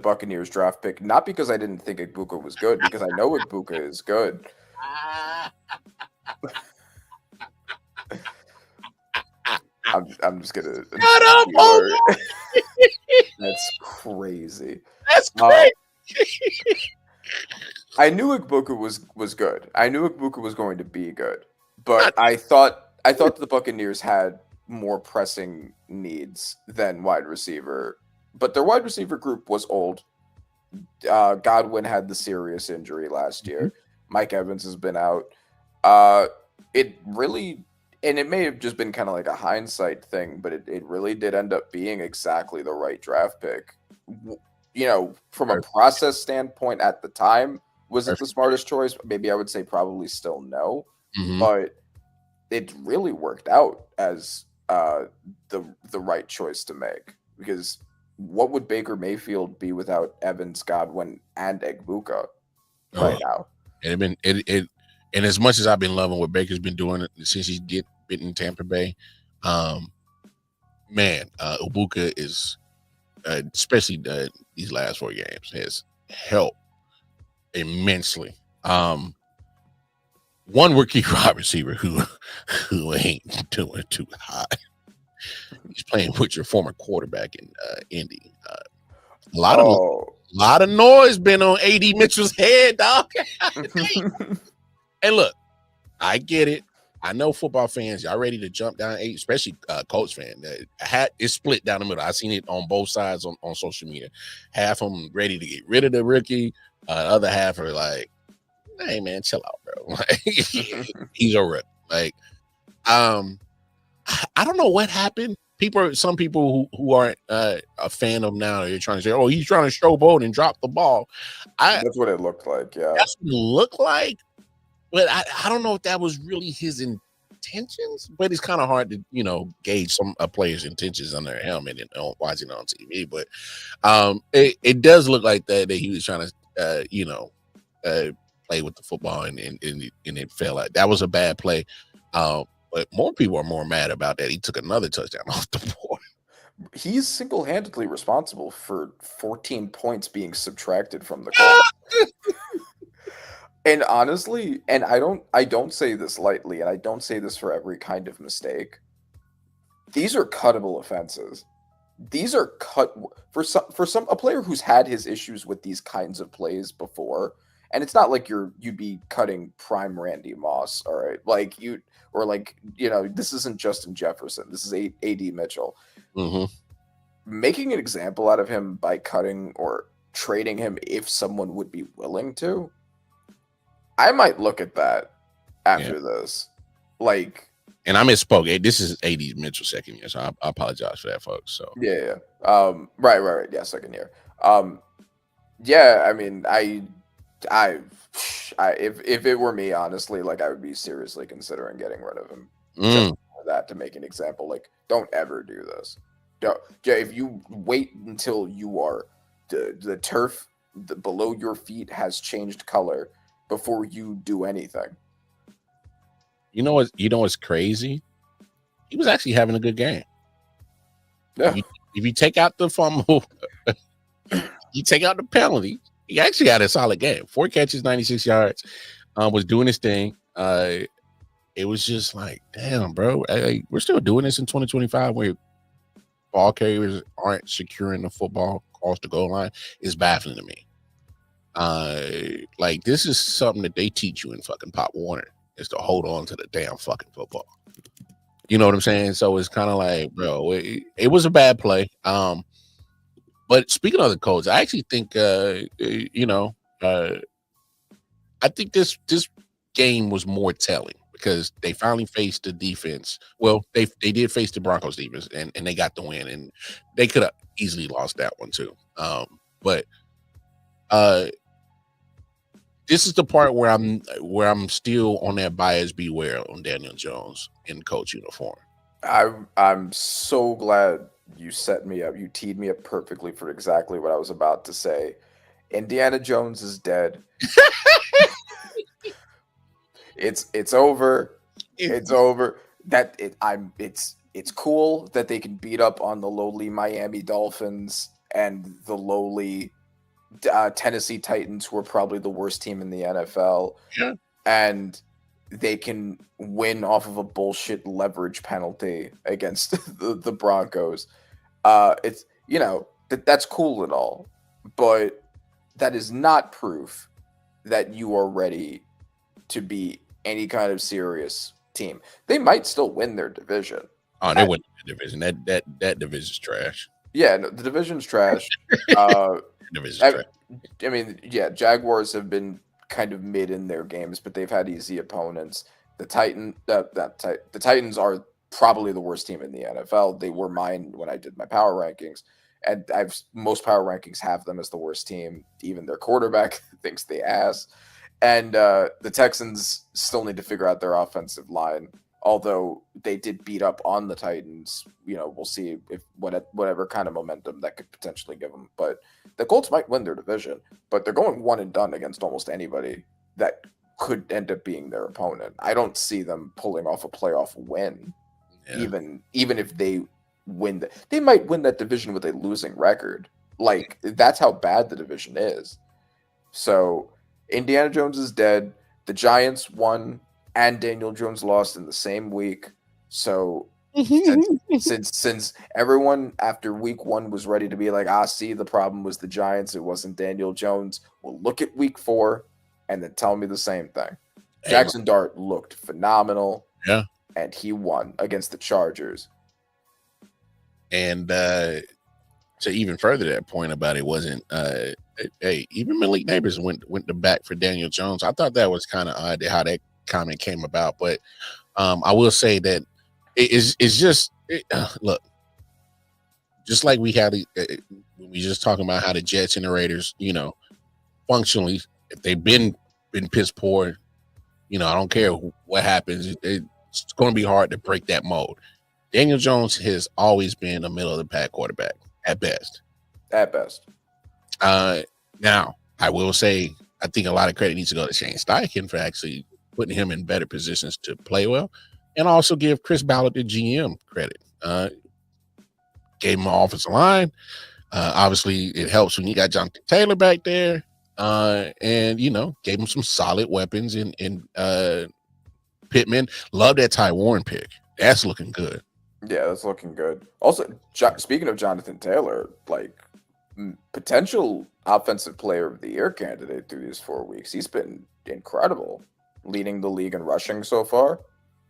Buccaneers draft pick, not because I didn't think Ibuka was good, because I know Ibuka is good. I'm just gonna. Shut up, That's crazy. That's crazy. I knew Ibuka was good. I knew Ibuka was going to be good, but I thought the Buccaneers had more pressing needs than wide receiver. But their wide receiver group was old. Godwin had the serious injury last year. Mike Evans has been out. It really, and it may have just been kind of like a hindsight thing, but it really did end up being exactly the right draft pick. You know, from a process standpoint at the time, was it the smartest choice? Maybe I would say probably still no, but it really worked out as the right choice to make, because what would Baker Mayfield be without Evans, Godwin, and Egbuka right now? And as much as I've been loving what Baker's been doing since he's been in Tampa Bay, Egbuka is, especially these last 4 games, has helped immensely. One rookie wide receiver who ain't doing too hot. He's playing with your former quarterback in Indy. A lot of noise been on AD Mitchell's head, dog. And look, I get it. I know football fans, y'all ready to jump down, especially Colts fan. The hat is split down the middle. I've seen it on both sides on social media. Half of them ready to get rid of the rookie. The other half are like, hey, man, chill out, bro. Like, he's a rookie. Like, I don't know what happened. Some people who aren't a fan of him now, they're trying to say, oh, he's trying to showboat and drop the ball. That's what it looked like, yeah. That's what it looked like. But I don't know if that was really his intentions, but it's kind of hard to, gauge a player's intentions on their helmet and watching it on TV. But it does look like that he was trying to, play with the football and it fell out. That was a bad play. But more people are more mad about that. He took another touchdown off the board. He's single-handedly responsible for 14 points being subtracted from the goal. And honestly, and I don't say this lightly, and I don't say this for every kind of mistake. These are cuttable offenses. These are cut for a player who's had his issues with these kinds of plays before. And it's not like you'd be cutting prime Randy Moss, all right? This isn't Justin Jefferson. This is AD Mitchell. Mm-hmm. Making an example out of him by cutting or trading him if someone would be willing to, I might look at that after this. And I misspoke. Hey, this is AD Mitchell's second year, so I apologize for that, folks. So yeah. Right. Yeah, second year. Yeah, I mean, if it were me, honestly, I would be seriously considering getting rid of him. Just for that, to make an example. Don't ever do this. If you wait until you are the turf below your feet has changed color before you do anything. You know what's crazy? He was actually having a good game. Yeah. If you take out the fumble, you take out the penalty, He actually had a solid game. 4 catches, 96 yards. Was doing his thing. It was just like, damn, bro. We're still doing this in 2025 where ball carriers aren't securing the football across the goal line. Is baffling to me. Like this is something that they teach you in fucking Pop Warner is to hold on to the damn fucking football. You know what I'm saying? So it's kind of like, bro, it was a bad play. But speaking of the coach, I actually think, I think this game was more telling because they finally faced the defense. Well, they did face the Broncos defense and they got the win, and they could have easily lost that one too. But this is the part where I'm still on that bias beware on Daniel Jones in coach uniform. I'm so glad you set me up. You teed me up perfectly for exactly what I was about to say. Indiana Jones is dead. It's over. It's over. It's cool that they can beat up on the lowly Miami Dolphins and the lowly Tennessee Titans, who are probably the worst team in the NFL. Yeah. And they can win off of a bullshit leverage penalty against the Broncos. It's, that's cool and all, but that is not proof that you are ready to be any kind of serious team. They might still win their division. Oh, they win the division. That division's trash. Yeah, no, the division's trash. Division's trash. I mean, yeah, Jaguars have been kind of mid in their games, but they've had easy opponents. The Titans are probably the worst team in the NFL. They were mine when I did my power rankings, and most power rankings have them as the worst team. Even their quarterback thinks they ass. And the Texans still need to figure out their offensive line. Although they did beat up on the Titans, we'll see if whatever kind of momentum that could potentially give them. But the Colts might win their division, but they're going one and done against almost anybody that could end up being their opponent. I don't see them pulling off a playoff win, even if they win. They might win that division with a losing record. Like, that's how bad the division is. So Indiana Jones is dead. The Giants won and Daniel Jones lost in the same week. So since everyone after week 1 was ready to be like, see, the problem was the Giants, it wasn't Daniel Jones. Well, look at week 4 and then tell me the same thing. Jackson Dart looked phenomenal. Yeah. And he won against the Chargers. And to even further that point about it wasn't even Malik Neighbors went to bat for Daniel Jones. I thought that was kind of odd how that comment came about, but I will say that it's just look, just like we had we just talking about how the Jets and the Raiders, functionally, if they've been piss poor, I don't care what happens, it's going to be hard to break that mold. Daniel Jones has always been a middle of the pack quarterback at best. Now I will say I think a lot of credit needs to go to Shane Steichen for actually putting him in better positions to play well, and also give Chris Ballard, the GM, credit. Gave him an offensive line. Obviously, it helps when you got Jonathan Taylor back there, and gave him some solid weapons in Pittman. Love that Ty Warren pick. That's looking good. Yeah, that's looking good. Also, speaking of Jonathan Taylor, like potential offensive player of the year candidate through these 4 weeks, he's been incredible. Leading the league in rushing so far.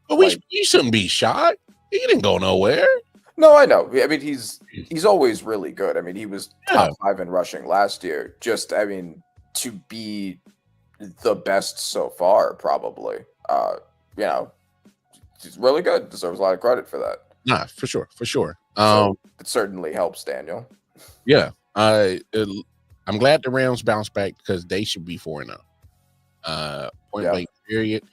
But we shouldn't be shocked. He didn't go nowhere. No, I know. I mean, he's always really good. I mean, he was top 5 in rushing last year. To be the best so far, probably. He's really good. Deserves a lot of credit for that. Nah, for sure. So it certainly helps Daniel. Yeah. I'm glad the Rams bounced back because they should be 4-0. Point blank period.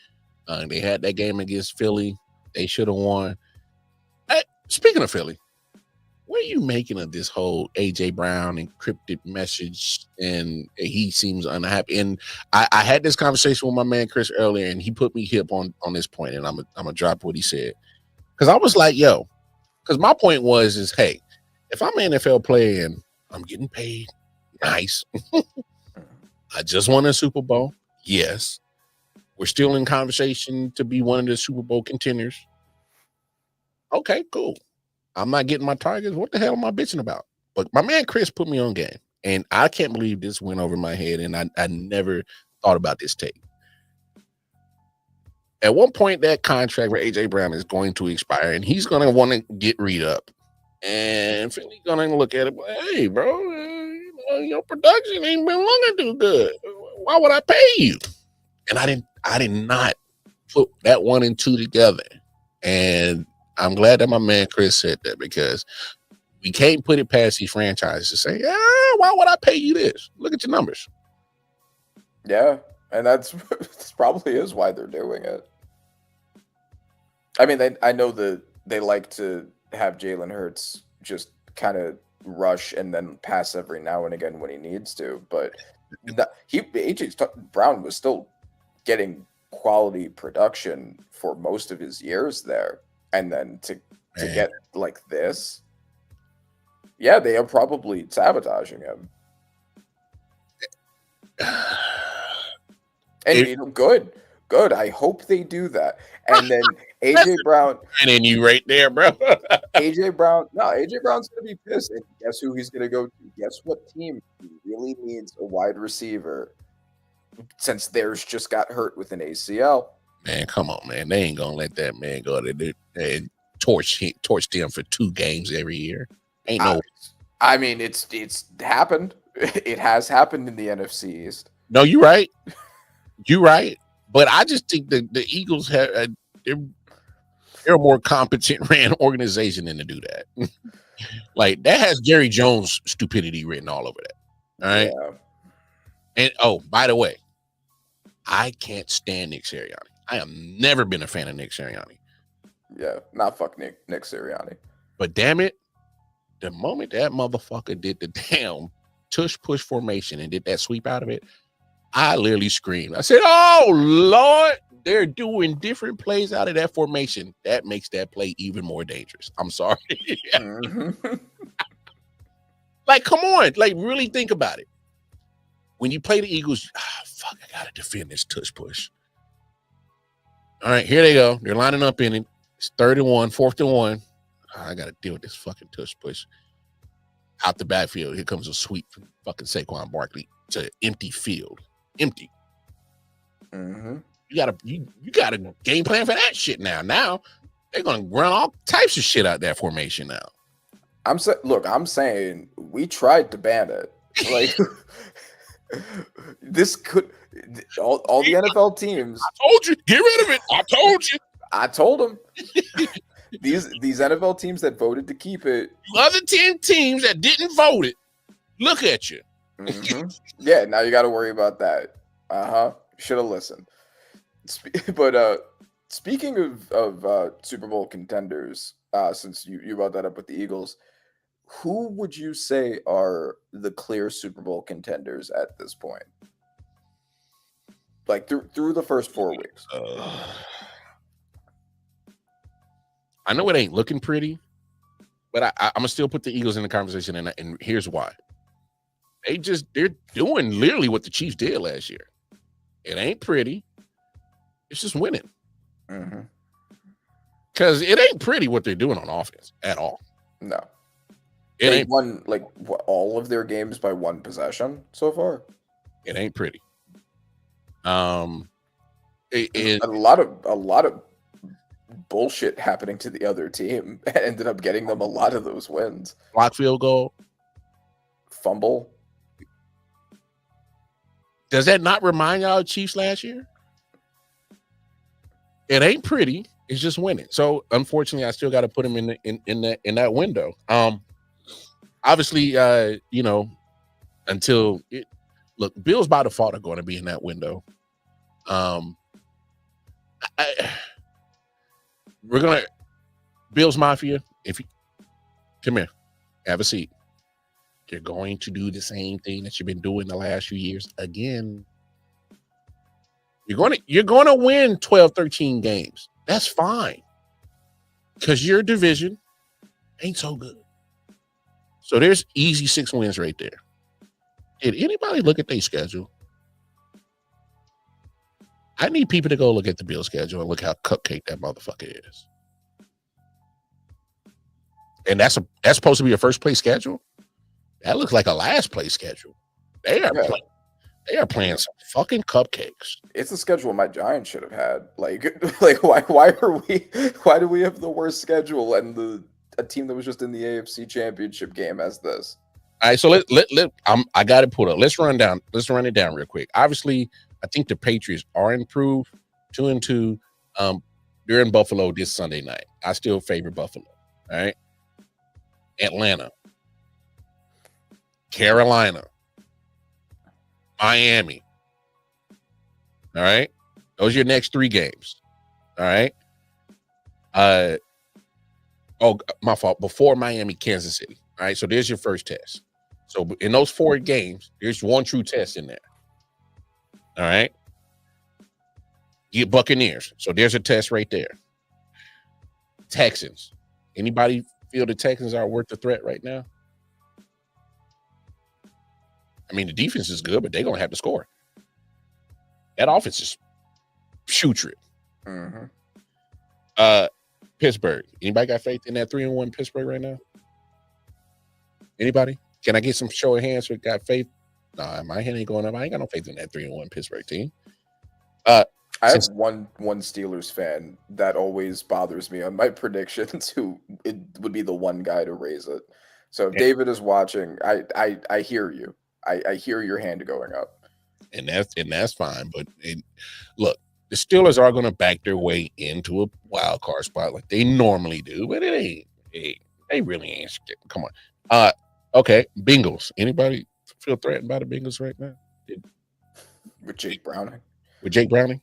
They had that game against Philly. They should have won. Speaking of Philly, what are you making of this whole AJ Brown encrypted message? And he seems unhappy. And I had this conversation with my man Chris earlier, and he put me hip on this point, and I'm gonna drop what he said. Because I was like, because my point is, hey, if I'm an NFL player and I'm getting paid nice, I just won a Super Bowl. Yes. We're still in conversation to be one of the Super Bowl contenders. Okay, cool. I'm not getting my targets. What the hell am I bitching about? But my man Chris put me on game. And I can't believe this went over my head. And I never thought about this take. At one point, that contract for A.J. Brown is going to expire. And he's going to want to get re-up. And Philly's going to look at it. Hey, bro, your production ain't been looking too good. Why would I pay you? And I did not put that 1 and 2 together. And I'm glad that my man Chris said that, because we can't put it past these franchises to say, yeah, why would I pay you this? Look at your numbers. Yeah, and that's probably is why they're doing it. I mean, I know that they like to have Jalen Hurts just kind of rush and then pass every now and again when he needs to, but A.J. Brown was still getting quality production for most of his years there, and then to get like this, yeah, they are probably sabotaging him. And good. I hope they do that. And then A.J. Brown, and then you right there, bro. A.J. Brown's gonna be pissed. And guess who he's gonna go to? Guess what team really needs a wide receiver? Since theirs just got hurt with an ACL. Man, come on, man. They ain't gonna let that man go to and torch them for 2 games every year. Ain't no. I mean, it's happened. It has happened in the NFC East. No, you're right. You're right. But I just think that the Eagles have they're a more competent ran organization than to do that. Like, that has Jerry Jones stupidity written all over that. All right. Yeah. And by the way, I can't stand Nick Sirianni. I have never been a fan of Nick Sirianni. Yeah, not fuck Nick Sirianni. But damn it, the moment that motherfucker did the damn tush push formation and did that sweep out of it, I literally screamed. I said, "Oh Lord, they're doing different plays out of that formation. That makes that play even more dangerous." I'm sorry. Mm-hmm. Like, come on, like, really think about it. When you play the Eagles, fuck, I gotta defend this tush push. All right, here they go. They're lining up in it. It's 3rd and 1, 4th and 1. I gotta deal with this fucking tush push. Out the backfield, here comes a sweep from fucking Saquon Barkley to an empty field. Empty. Mm-hmm. You got a game plan for that shit now. Now they're gonna run all types of shit out that formation now. I'm saying we tried to ban it. Like, this could all the NFL teams. I told you, get rid of it. I told you. I told them. These NFL teams that voted to keep it. You other 10 teams that didn't vote it, look at you. Mm-hmm. Yeah, now you got to worry about that. Should have listened. But speaking of Super Bowl contenders, since you brought that up with the Eagles, who would you say are the clear Super Bowl contenders at this point? Like through the first 4 weeks. I know it ain't looking pretty, but I'm gonna still put the Eagles in the conversation, and here's why. They're doing literally what the Chiefs did last year. It ain't pretty. It's just winning. Mm-hmm. Because it ain't pretty what they're doing on offense at all. No. They won all of their games by 1 possession so far. It ain't pretty. A lot of bullshit happening to the other team ended up getting them a lot of those wins. Block field goal. Fumble. Does that not remind y'all of Chiefs last year? It ain't pretty. It's just winning. So unfortunately, I still got to put him in that window. Obviously, until it look, Bills by default are going to be in that window. We're gonna Bills Mafia. If you come here, have a seat. You're going to do the same thing that you've been doing the last few years again. You're going to win 12, 13 games. That's fine. Because your division ain't so good. So there's easy 6 wins right there. Did anybody look at their schedule? I need people to go look at the Bills schedule and look how cupcake that motherfucker is. And that's supposed to be a first place schedule. That looks like a last place schedule. They are playing some fucking cupcakes. It's a schedule my Giants should have had. Like why do we have the worst schedule and a team that was just in the AFC Championship game has this? All right, so I got it pulled up. Let's run it down real quick. Obviously, I think the Patriots are improved 2-2. They're in Buffalo this Sunday night. I still favor Buffalo. All right. Atlanta, Carolina, Miami. All right. Those are your next 3 games. All right. Oh, my fault. Before Miami, Kansas City. All right. So there's your first test. So in those 4 games, there's one true test in there. All right. Get Buccaneers. So there's a test right there. Texans. Anybody feel the Texans are worth the threat right now? I mean, the defense is good, but they're going to have to score. That offense is putrid. Mm-hmm. Pittsburgh. Anybody got faith in that 3-1 Pittsburgh right now? Anybody? Can I get some show of hands who got faith? Nah, my hand ain't going up. I ain't got no faith in that 3-1 Pittsburgh team. I have one Steelers fan that always bothers me on my predictions who it would be the one guy to raise it. So if David is watching, I hear you. I hear your hand going up. And that's fine. But look, the Steelers are going to back their way into a wild card spot like they normally do, but it ain't. They really ain't. Come on. Okay, Bengals. Anybody feel threatened by the Bengals right now? With Jake Browning? With Jake Browning?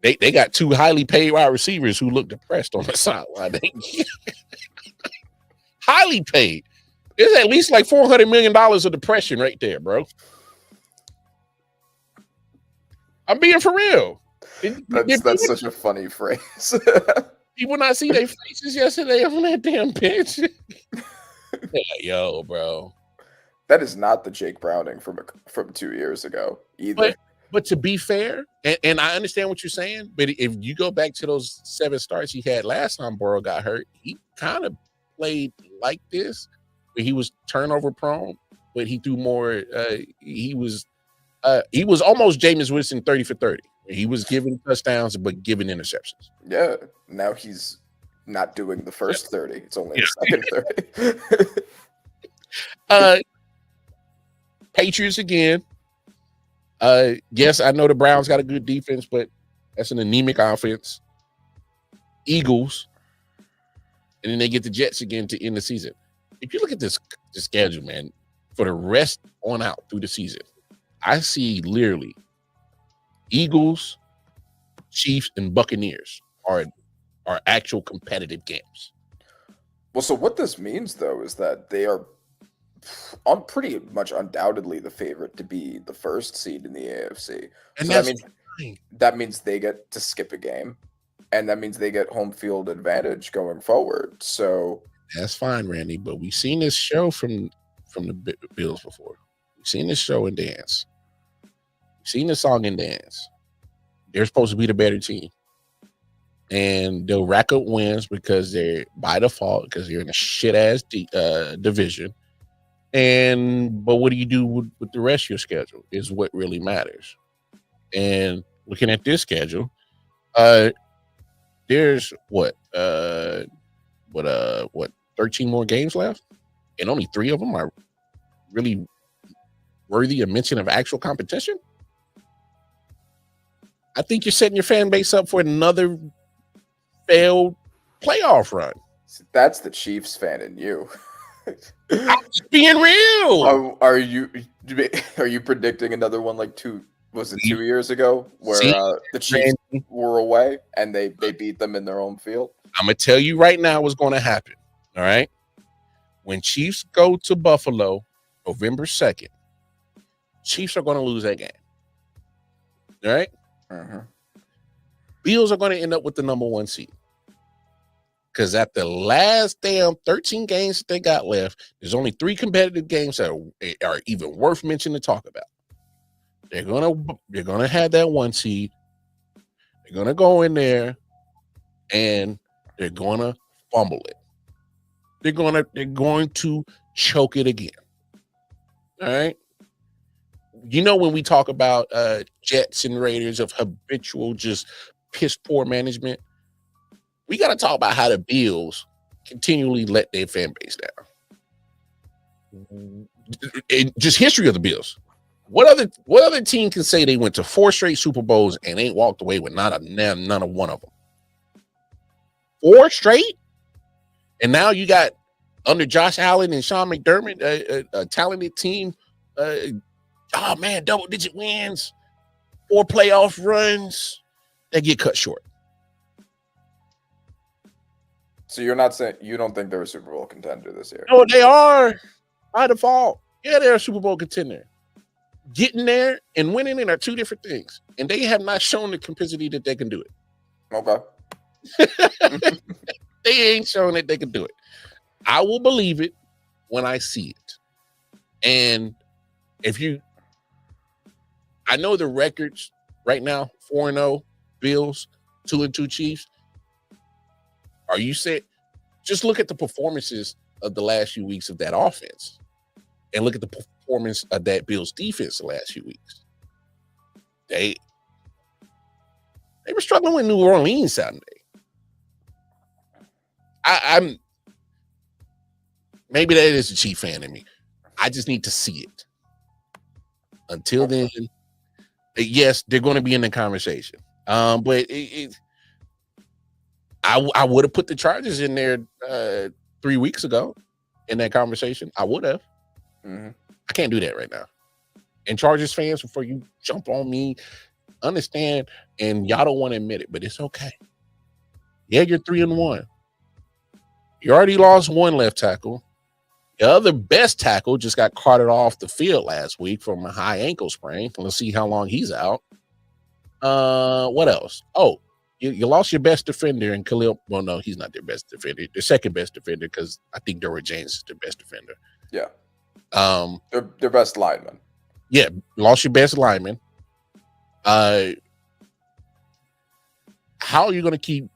They got 2 highly paid wide receivers who look depressed on the sideline. Highly paid. There's at least like $400 million of depression right there, bro. I'm being for real. That's such a funny phrase. People not see their faces yesterday on that damn pitch. Yo, bro. That is not the Jake Browning from 2 years ago either. But to be fair, and I understand what you're saying, but if you go back to those 7 starts he had last time Burrow got hurt, he kind of played like this, where he was turnover prone, but he threw more. He was almost Jameis Winston 30 for 30. He was giving touchdowns, but giving interceptions. Yeah. Now he's not doing the first 30. It's only the second 30. Patriots again. Yes, I know the Browns got a good defense, but that's an anemic offense. Eagles. And then they get the Jets again to end the season. If you look at the schedule, man, for the rest on out through the season, I see literally Eagles, Chiefs, and Buccaneers are actual competitive games. Well, so what this means, though, is that they are pretty much undoubtedly the favorite to be the first seed in the AFC. And so that means they get to skip a game, and that means they get home field advantage going forward. So that's fine, Randy, but we've seen this show from the Bills before. We've seen this show and dance. We've seen the song and dance. They're supposed to be the better team. And they'll rack up wins because they're by default, because you're in a shit-ass division. But what do you do with the rest of your schedule is what really matters. And looking at this schedule, there's 13 more games left, and only 3 of them are really worthy of mention of actual competition. I think you're setting your fan base up for another failed playoff run. That's the Chiefs fan in you. I'm just being real. Are you predicting another one like 2 years ago where the Chiefs were away and they beat them in their own field? I'm gonna tell you right now what's going to happen. All right, when Chiefs go to Buffalo November 2nd, Chiefs are going to lose that game. All right. Mm-hmm. Bills are going to end up with the number 1 seed. Because at the last damn 13 games that they got left, there's only 3 competitive games that are even worth mentioning to talk about. They're gonna have that 1 seed. They're gonna go in there and they're gonna fumble it. They're going to choke it again. All right. You know, when we talk about Jets and Raiders of habitual just piss poor management, we got to talk about how the Bills continually let their fan base down. Just history of the Bills. What other team can say they went to 4 straight Super Bowls and ain't walked away with none of one of them? 4 straight? And now you got, under Josh Allen and Sean McDermott, a talented team. Oh man, double-digit wins, 4 playoff runs. They get cut short. So you're not saying you don't think they're a Super Bowl contender this year? No, they are by default. Yeah, they're a Super Bowl contender. Getting there and winning it are 2 different things, and they have not shown the capacity that they can do it. Okay. They ain't shown that they can do it. I will believe it when I see it. And I know the records right now, 4-0 Bills, 2-2 Chiefs. Are you saying, just look at the performances of the last few weeks of that offense and look at the performance of that Bills defense the last few weeks. They were struggling with New Orleans Saturday. I'm maybe that is a Chief fan in me. I just need to see it. Until then, yes, they're going to be in the conversation. But I would have put the Chargers in there 3 weeks ago in that conversation. I would have. Mm-hmm. I can't do that right now. And Chargers fans, before you jump on me, understand, and y'all don't want to admit it, but it's okay. Yeah, you're 3-1. You already lost 1 left tackle. The other best tackle just got carted off the field last week from a high ankle sprain. Let's see how long he's out. What else? Oh, you lost your best defender in Khalil. Well, no, he's not their best defender. Their second best defender, because I think Derwin James is their best defender. Yeah. Their best lineman. Yeah, lost your best lineman. How are you going to keep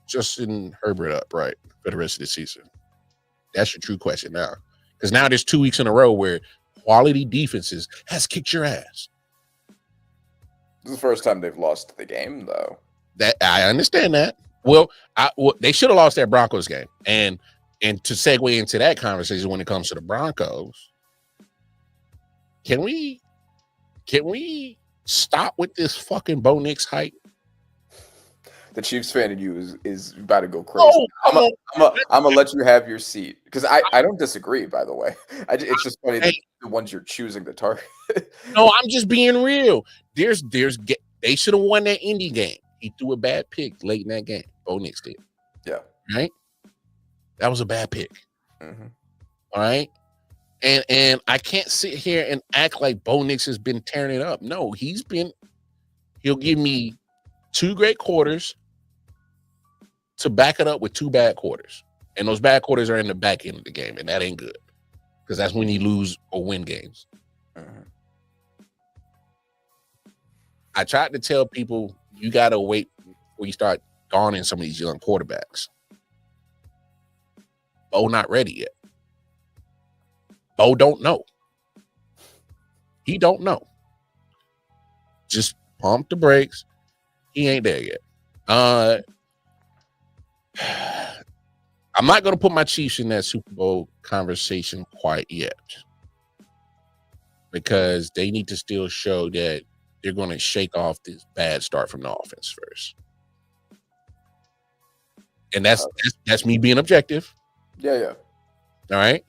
Justin Herbert upright for the rest of the season? That's your true question now. Because now there's 2 weeks in a row where quality defenses has kicked your ass. This is the first time they've lost the game, though. That I understand that. Well, they should have lost that Broncos game. And to segue into that conversation when it comes to the Broncos, can we stop with this fucking Bo Nix hype? The Chiefs fan in you is about to go crazy. Oh, I'm gonna let you have your seat, because I don't disagree. By the way, it's just funny that the ones you're choosing to target. No, I'm just being real. They should have won that Indy game. He threw a bad pick late in that game. Bo Nix did. Yeah. Right. That was a bad pick. Mm-hmm. All right. And I can't sit here and act like Bo Nix has been tearing it up. No, he'll give me 2 great quarters to back it up with 2 bad quarters. And those bad quarters are in the back end of the game, and that ain't good. Because that's when you lose or win games. Mm-hmm. I tried to tell people you gotta wait before you start dawning some of these young quarterbacks. Bo not ready yet. Bo don't know. He don't know. Just pump the brakes. He ain't there yet. I'm not going to put my Chiefs in that Super Bowl conversation quite yet, because they need to still show that they're going to shake off this bad start from the offense first. And that's me being objective. Yeah. All right.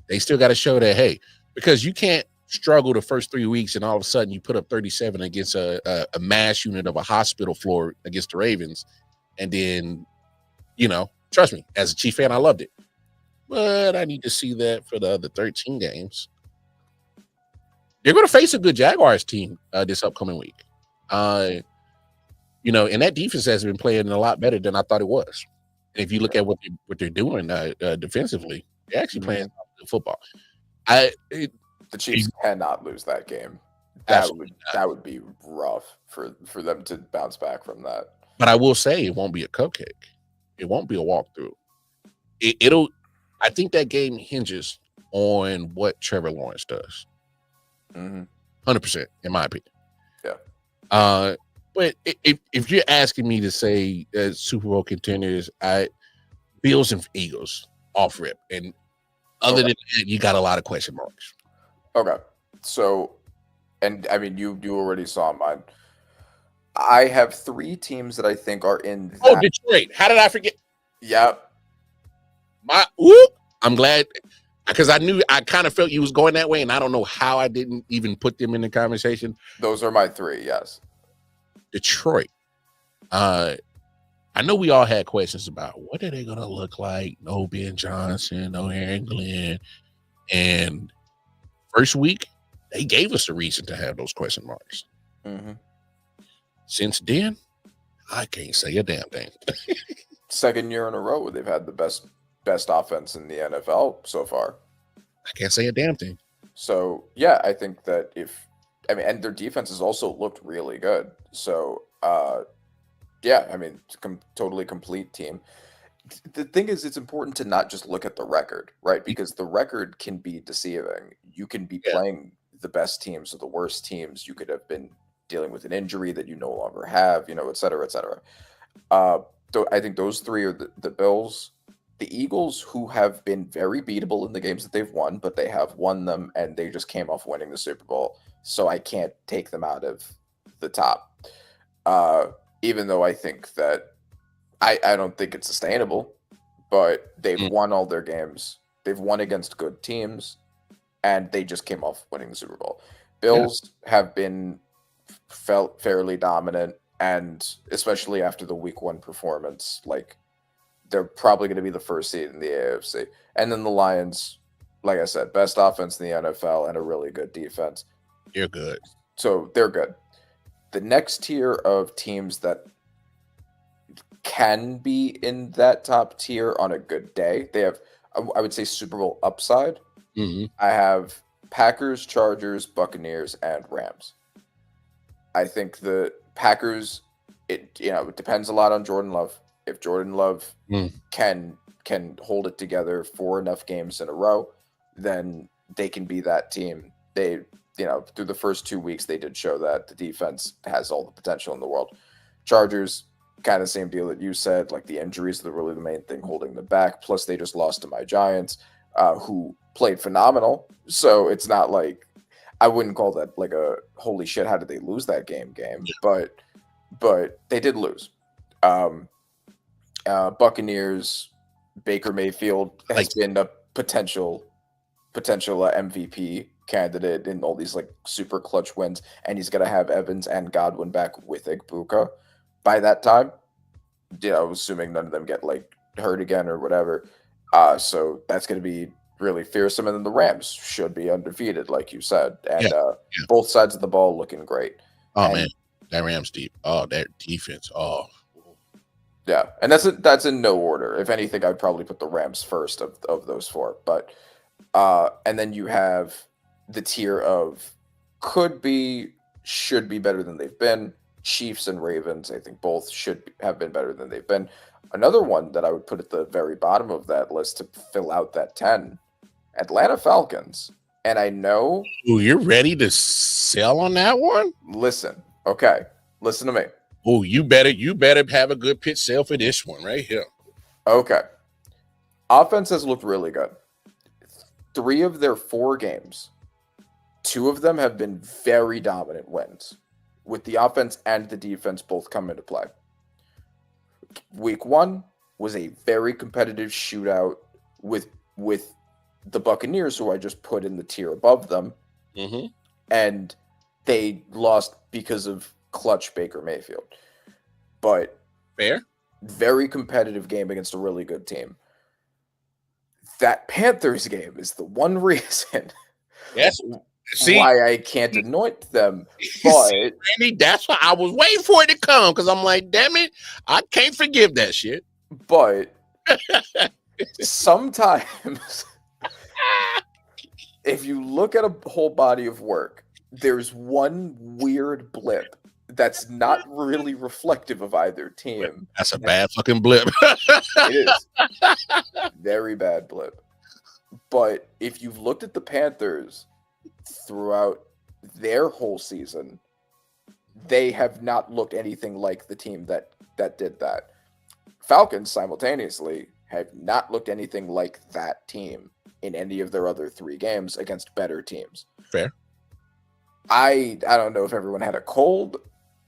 They still got to show that, hey, because you can't struggle the first 3 weeks and all of a sudden you put up 37 against a mass unit of a hospital floor against the Ravens. And then, trust me, as a Chief fan, I loved it. But I need to see that for the other 13 games. They're going to face a good Jaguars team this upcoming week. And that defense has been playing a lot better than I thought it was. And if you look at what they're doing defensively, they're actually playing good football. The Chiefs cannot lose that game. that would be rough for them to bounce back from that. But I will say it won't be a cupcake. It won't be a walkthrough. It'll. I think that game hinges on what Trevor Lawrence does. 100%, in my opinion. Yeah. But if you're asking me to say Super Bowl contenders, Bills and Eagles off rip, and other than that, you got a lot of question marks. Okay, so, and I mean, you already saw mine. I have 3 teams that I think are in that. Oh, Detroit. How did I forget? Yep. I'm glad, because I kind of felt you was going that way, and I don't know how I didn't even put them in the conversation. Those are my 3, yes. Detroit. I know we all had questions about what are they going to look like? No Ben Johnson, no Aaron Glenn. And first week, they gave us a reason to have those question marks. Since then, I can't say a damn thing. Second year in a row, they've had the best offense in the NFL so far. I can't say a damn thing. So, yeah, I think that and their defense has also looked really good. So, yeah, I mean, totally complete team. The thing is, it's important to not just look at the record, right? Because the record can be deceiving. You can be playing the best teams or the worst teams. You could have been dealing with an injury that you no longer have, et cetera, et cetera. I think those 3 are the Bills, the Eagles, who have been very beatable in the games that they've won, but they have won them, and they just came off winning the Super Bowl. So I can't take them out of the top. Even though I think that I don't think it's sustainable, but they've won all their games. They've won against good teams, and they just came off winning the Super Bowl. Bills have felt fairly dominant, and especially after the week 1 performance, like, they're probably going to be the first seed in the AFC. And then the Lions, like I said, best offense in the NFL and a really good defense. They're good. So they're good. The next tier of teams that can be in that top tier on a good day, they have, I would say, Super Bowl upside. I have Packers, Chargers, Buccaneers, and Rams. I think the Packers, it depends a lot on Jordan Love. If Jordan Love can hold it together for enough games in a row, then they can be that team. They, through the first 2 weeks, they did show that the defense has all the potential in the world. Chargers, kind of same deal that you said, like, the injuries are really the main thing holding them back. Plus, they just lost to my Giants, who played phenomenal. So it's not like, I wouldn't call that like a holy shit, how did they lose that game? But they did lose. Buccaneers, Baker Mayfield has been a potential MVP candidate in all these like super clutch wins, and he's going to have Evans and Godwin back with Igbuka by that time. Assuming none of them get like hurt again or whatever. So that's going to be really fearsome, and then the Rams should be undefeated, like you said, and both sides of the ball looking great. Man, that Rams deep. Oh, that defense. Oh. Yeah, and that's in no order. If anything, I'd probably put the Rams first of those 4. But and then you have the tier of should be better than they've been. Chiefs and Ravens, I think both should have been better than they've been. Another one that I would put at the very bottom of that list to fill out that 10, Atlanta Falcons. And I know... Ooh, you're ready to sell on that one? Listen to me. Oh, you better have a good pitch sale for this one right here. Okay. Offense has looked really good. 3 of their 4 games, 2 of them have been very dominant wins, with the offense and the defense both come into play. Week 1 was a very competitive shootout with the Buccaneers, who I just put in the tier above them, and they lost because of clutch Baker Mayfield. But fair, very competitive game against a really good team. That Panthers game is the one reason why I can't anoint them. But Randy, that's why I was waiting for it to come, because I'm like, damn it, I can't forgive that shit. But sometimes if you look at a whole body of work there's one weird blip that's not really reflective of either team. That's a bad fucking blip. It is. Very bad blip. But if you've looked at the Panthers throughout their whole season, they have not looked anything like the team that did that. Falcons simultaneously have not looked anything like that team in any of their other 3 games against better teams. Fair. I don't know if everyone had a cold.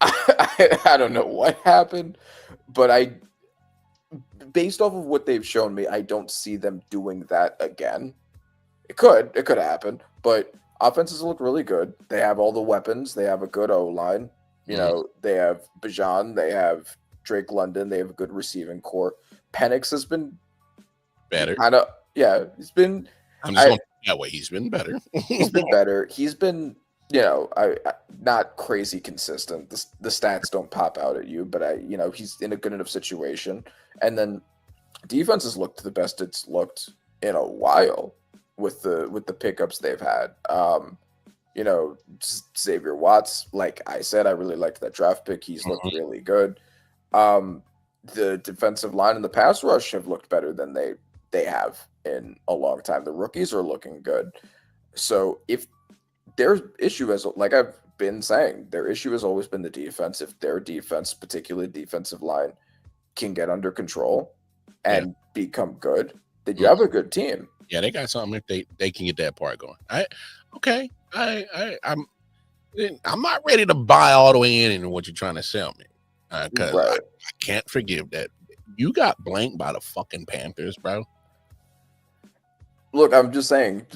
I don't know what happened, but based off of what they've shown me, I don't see them doing that again. It could happen, but offenses look really good. They have all the weapons. They have a good O-line. You know, they have Bijan. They have Drake London. They have a good receiving core. Penix has been better. He's been. I'm just going that way. He's been better. He's been better. He's been, I not crazy consistent. The stats don't pop out at you, but he's in a good enough situation. And then defense has looked the best it's looked in a while with the pickups they've had. Xavier Watts, like I said, I really liked that draft pick. He's looked really good. The defensive line and the pass rush have looked better than they have in a long time. The rookies are looking good. So if their issue is, like I've been saying, their issue has always been the defense. If their defense, particularly defensive line, can get under control and become good, then you have a good team. Yeah, they got something if they can get that part going. I'm not ready to buy all the way in what you're trying to sell me. Because I can't forgive that. You got blanked by the fucking Panthers, bro. Look, I'm just saying.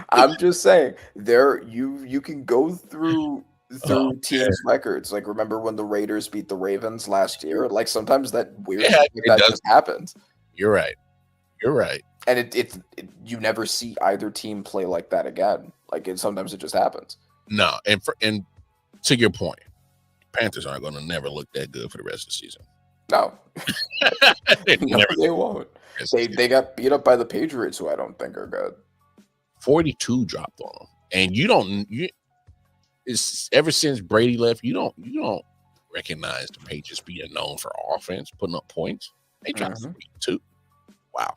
I'm just saying. You can go through teams' records. Like, remember when the Raiders beat the Ravens last year? Like, sometimes that weird shit like that just happens. You're right. And you never see either team play like that again. Like, sometimes it just happens. No, and to your point, Panthers aren't going to never look that good for the rest of the season. No, they won't. They got beat up by the Patriots, who I don't think are good. 42 dropped on them, and it's ever since Brady left, you don't recognize the Patriots being known for offense, putting up points. They dropped 42. Wow.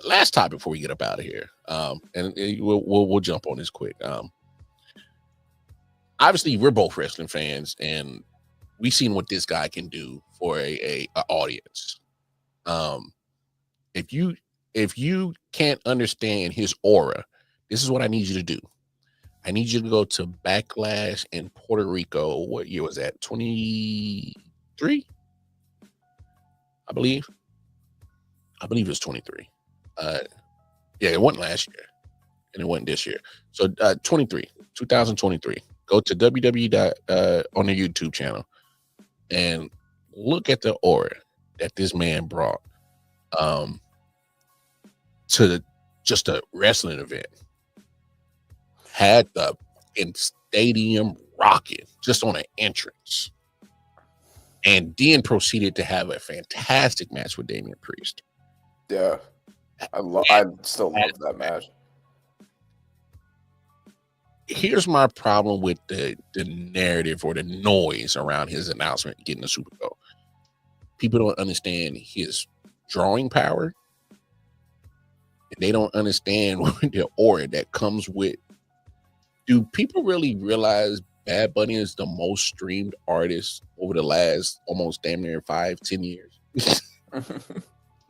Last topic before we get up out of here, and we'll jump on this quick. Obviously, we're both wrestling fans, and we've seen what this guy can do for a audience. If you can't understand his aura, this is what I need you to do. I need you to go to Backlash in Puerto Rico. What year was that? 23, I believe. It was 23. It wasn't last year, and it wasn't this year. So 2023. Go to www. On the YouTube channel and look at the aura that this man brought to just a wrestling event. Had the stadium rocking just on an entrance, and then proceeded to have a fantastic match with Damian Priest. Yeah, I still love that match. Here's my problem with the narrative or the noise around his announcement getting the Super Bowl. People don't understand his drawing power, and they don't understand the aura that comes with. Do people really realize Bad Bunny is the most streamed artist over the last almost damn near 5-10 years?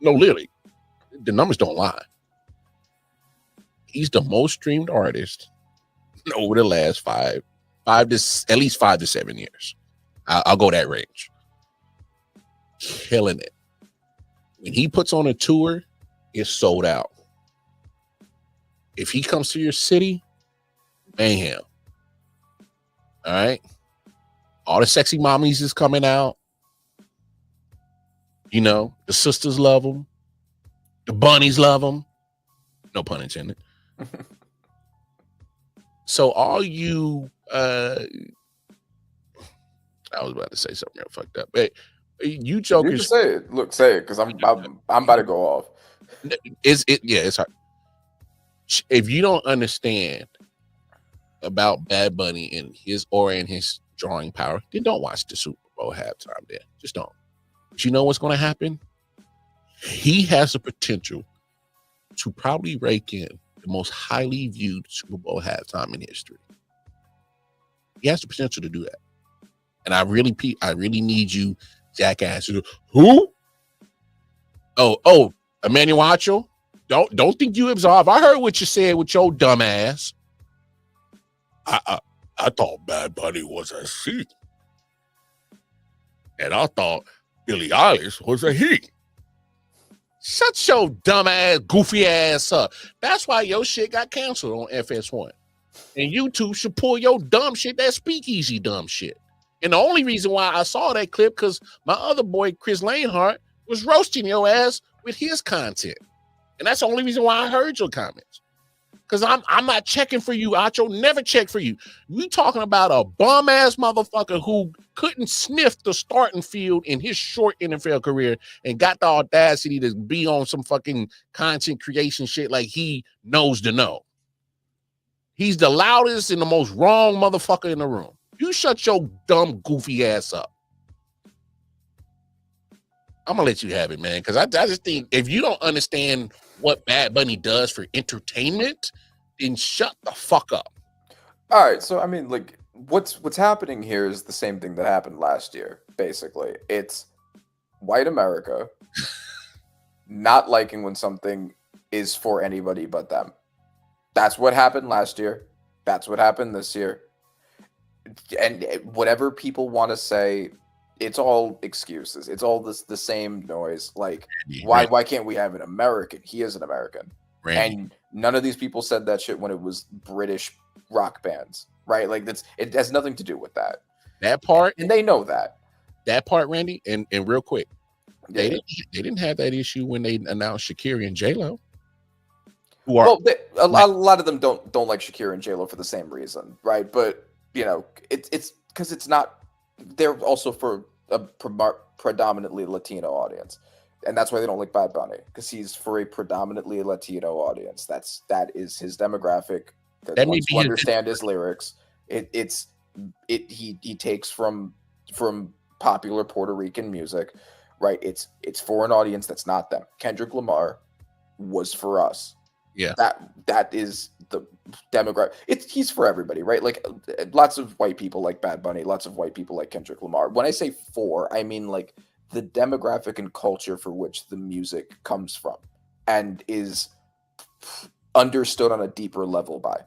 No, literally. The numbers don't lie. He's the most streamed artist over the last at least 5 to 7 years. I'll go that range. Killing it. When he puts on a tour, it's sold out. If he comes to your city, mayhem. All right. All the sexy mommies is coming out. The sisters love him. The bunnies love him. No pun intended. So all you, I was about to say something real fucked up. But you jokers, you can say it. Look, say it, because I'm about to go off. It's hard. If you don't understand about Bad Bunny and his aura and his drawing power, then don't watch the Super Bowl halftime. Then just don't. But you know what's going to happen? He has the potential to probably rake in the most highly viewed Super Bowl halftime in history. He has the potential to do that. And I really need you, jackass. Who? Oh, Emmanuel Acho. Don't think you absolve. I heard what you said with your dumb ass. I thought Bad Bunny was a she. And I thought Billie Eilish was a he. Shut your dumb ass, goofy ass up. That's why your shit got canceled on FS1. And YouTube should pull your dumb shit, that speakeasy dumb shit. And the only reason why I saw that clip, because my other boy, Chris Lanehart, was roasting your ass with his content. And that's the only reason why I heard your comments. Because I'm not checking for you, Acho. Never check for you. We talking about a bum-ass motherfucker who couldn't sniff the starting field in his short NFL career and got the audacity to be on some fucking content creation shit like he knows to know. He's the loudest and the most wrong motherfucker in the room. You shut your dumb, goofy ass up. I'm going to let you have it, man, because I just think if you don't understand what Bad Bunny does for entertainment, then shut the fuck up. All right, so I mean, like, what's happening here is the same thing that happened last year. Basically, it's white America not liking when something is for anybody but them. That's what happened last year. That's what happened this year. And whatever people want to say, it's all excuses. It's all the same noise. Like, why can't we have an American? He is an American. Randy. And none of these people said that shit when it was British rock bands, right? Like, it has nothing to do with that. That part, and they know that. That part, Randy, and real quick, they didn't have that issue when they announced Shakira and J-Lo. A lot of them don't like Shakira and J-Lo for the same reason, right? But you know, it's because it's not. They're also for a predominantly Latino audience, and that's why they don't like Bad Bunny, because he's for a predominantly Latino audience. That is his demographic. That wants to understand his lyrics. He takes from popular Puerto Rican music, right? It's for an audience that's not them. Kendrick Lamar was for us. Yeah, that is the demographic. He's for everybody, right? Like, lots of white people like Bad Bunny, lots of white people like Kendrick Lamar. When I say for, I mean like the demographic and culture for which the music comes from and is understood on a deeper level by.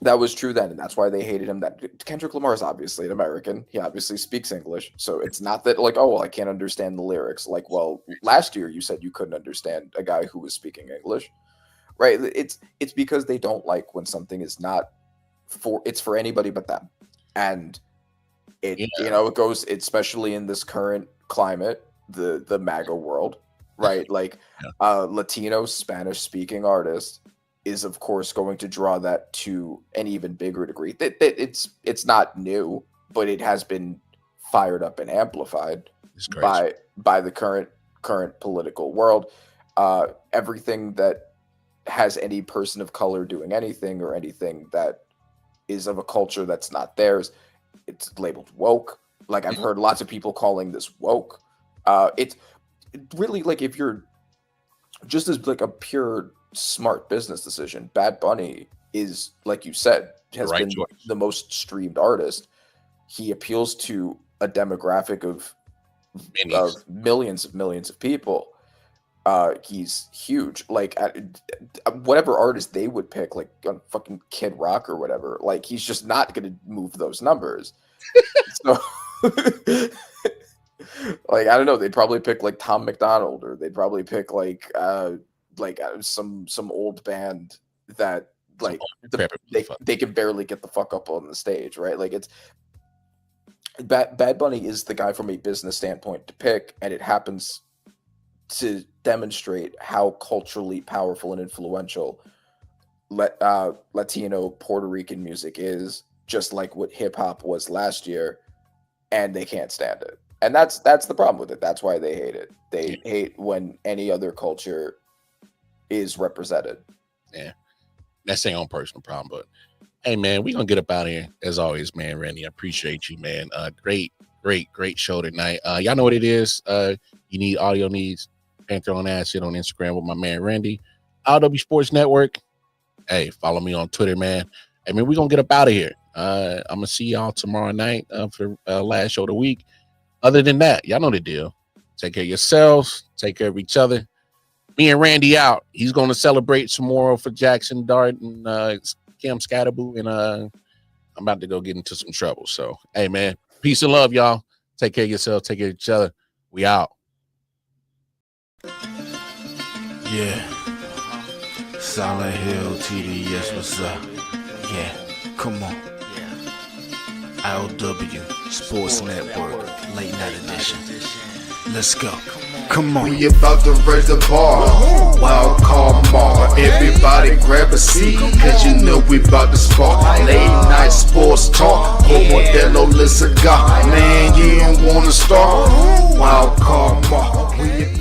That was true then, and that's why they hated him. That Kendrick Lamar is obviously an American. He obviously speaks English, so it's not that like, oh, well, I can't understand the lyrics. Like, well, last year you said you couldn't understand a guy who was speaking English, right? It's because they don't like when something is not it's for anybody but them, and it goes, especially in this current climate, the MAGA world, right? Like, Latino Spanish speaking artist is of course going to draw that to an even bigger degree. It's not new, but it has been fired up and amplified by the current political world. Everything that has any person of color doing anything, or anything that is of a culture that's not theirs, it's labeled woke. Like, I've heard lots of people calling this woke. It's really, like, if you're just as like a pure smart business decision, Bad Bunny is, like you said, has been the most streamed artist. He appeals to a demographic of millions of people. He's huge. Like, whatever artist they would pick, like fucking Kid Rock or whatever, like, he's just not going to move those numbers. So like, I don't know, they'd probably pick like Tom McDonald, or they'd probably pick like some old band that, like, they can barely get the fuck up on the stage, right? Like, it's Bad Bunny is the guy from a business standpoint to pick, and it happens to demonstrate how culturally powerful and influential Latino Puerto Rican music is, just like what hip hop was last year, and they can't stand it. And that's the problem with it. That's why they hate it. They hate when any other culture is represented. Yeah, that's their own personal problem. But Hey man, we gonna get up out of here as always, man. Randy, I appreciate you, man. Great show tonight. Y'all know what it is. You need audio needs, Panther on Acid on Instagram with my man Randy. I.O.W Sports Network. Hey, follow me on Twitter, man. I mean, we're gonna get up out of here. I'm gonna see y'all tomorrow night for last show of the week. Other than that, y'all know the deal. Take care of yourselves, take care of each other. Me and Randy out. He's gonna celebrate some more for Jackson Dart and Cam Scatterboo, and I'm about to go get into some trouble. So, hey, man, peace and love, y'all. Take care of yourself. Take care of each other. We out. Yeah. Silent Hill TD, yes, what's up? Yeah, come on. I.O.W Sports Network, late night edition. Let's go. Come on. We about to raise the bar. Wild card mark. Everybody grab a seat, cause you know we about to spark. Late night sports talk. Modelo cigar. Man, you don't wanna start. Wild card mark. We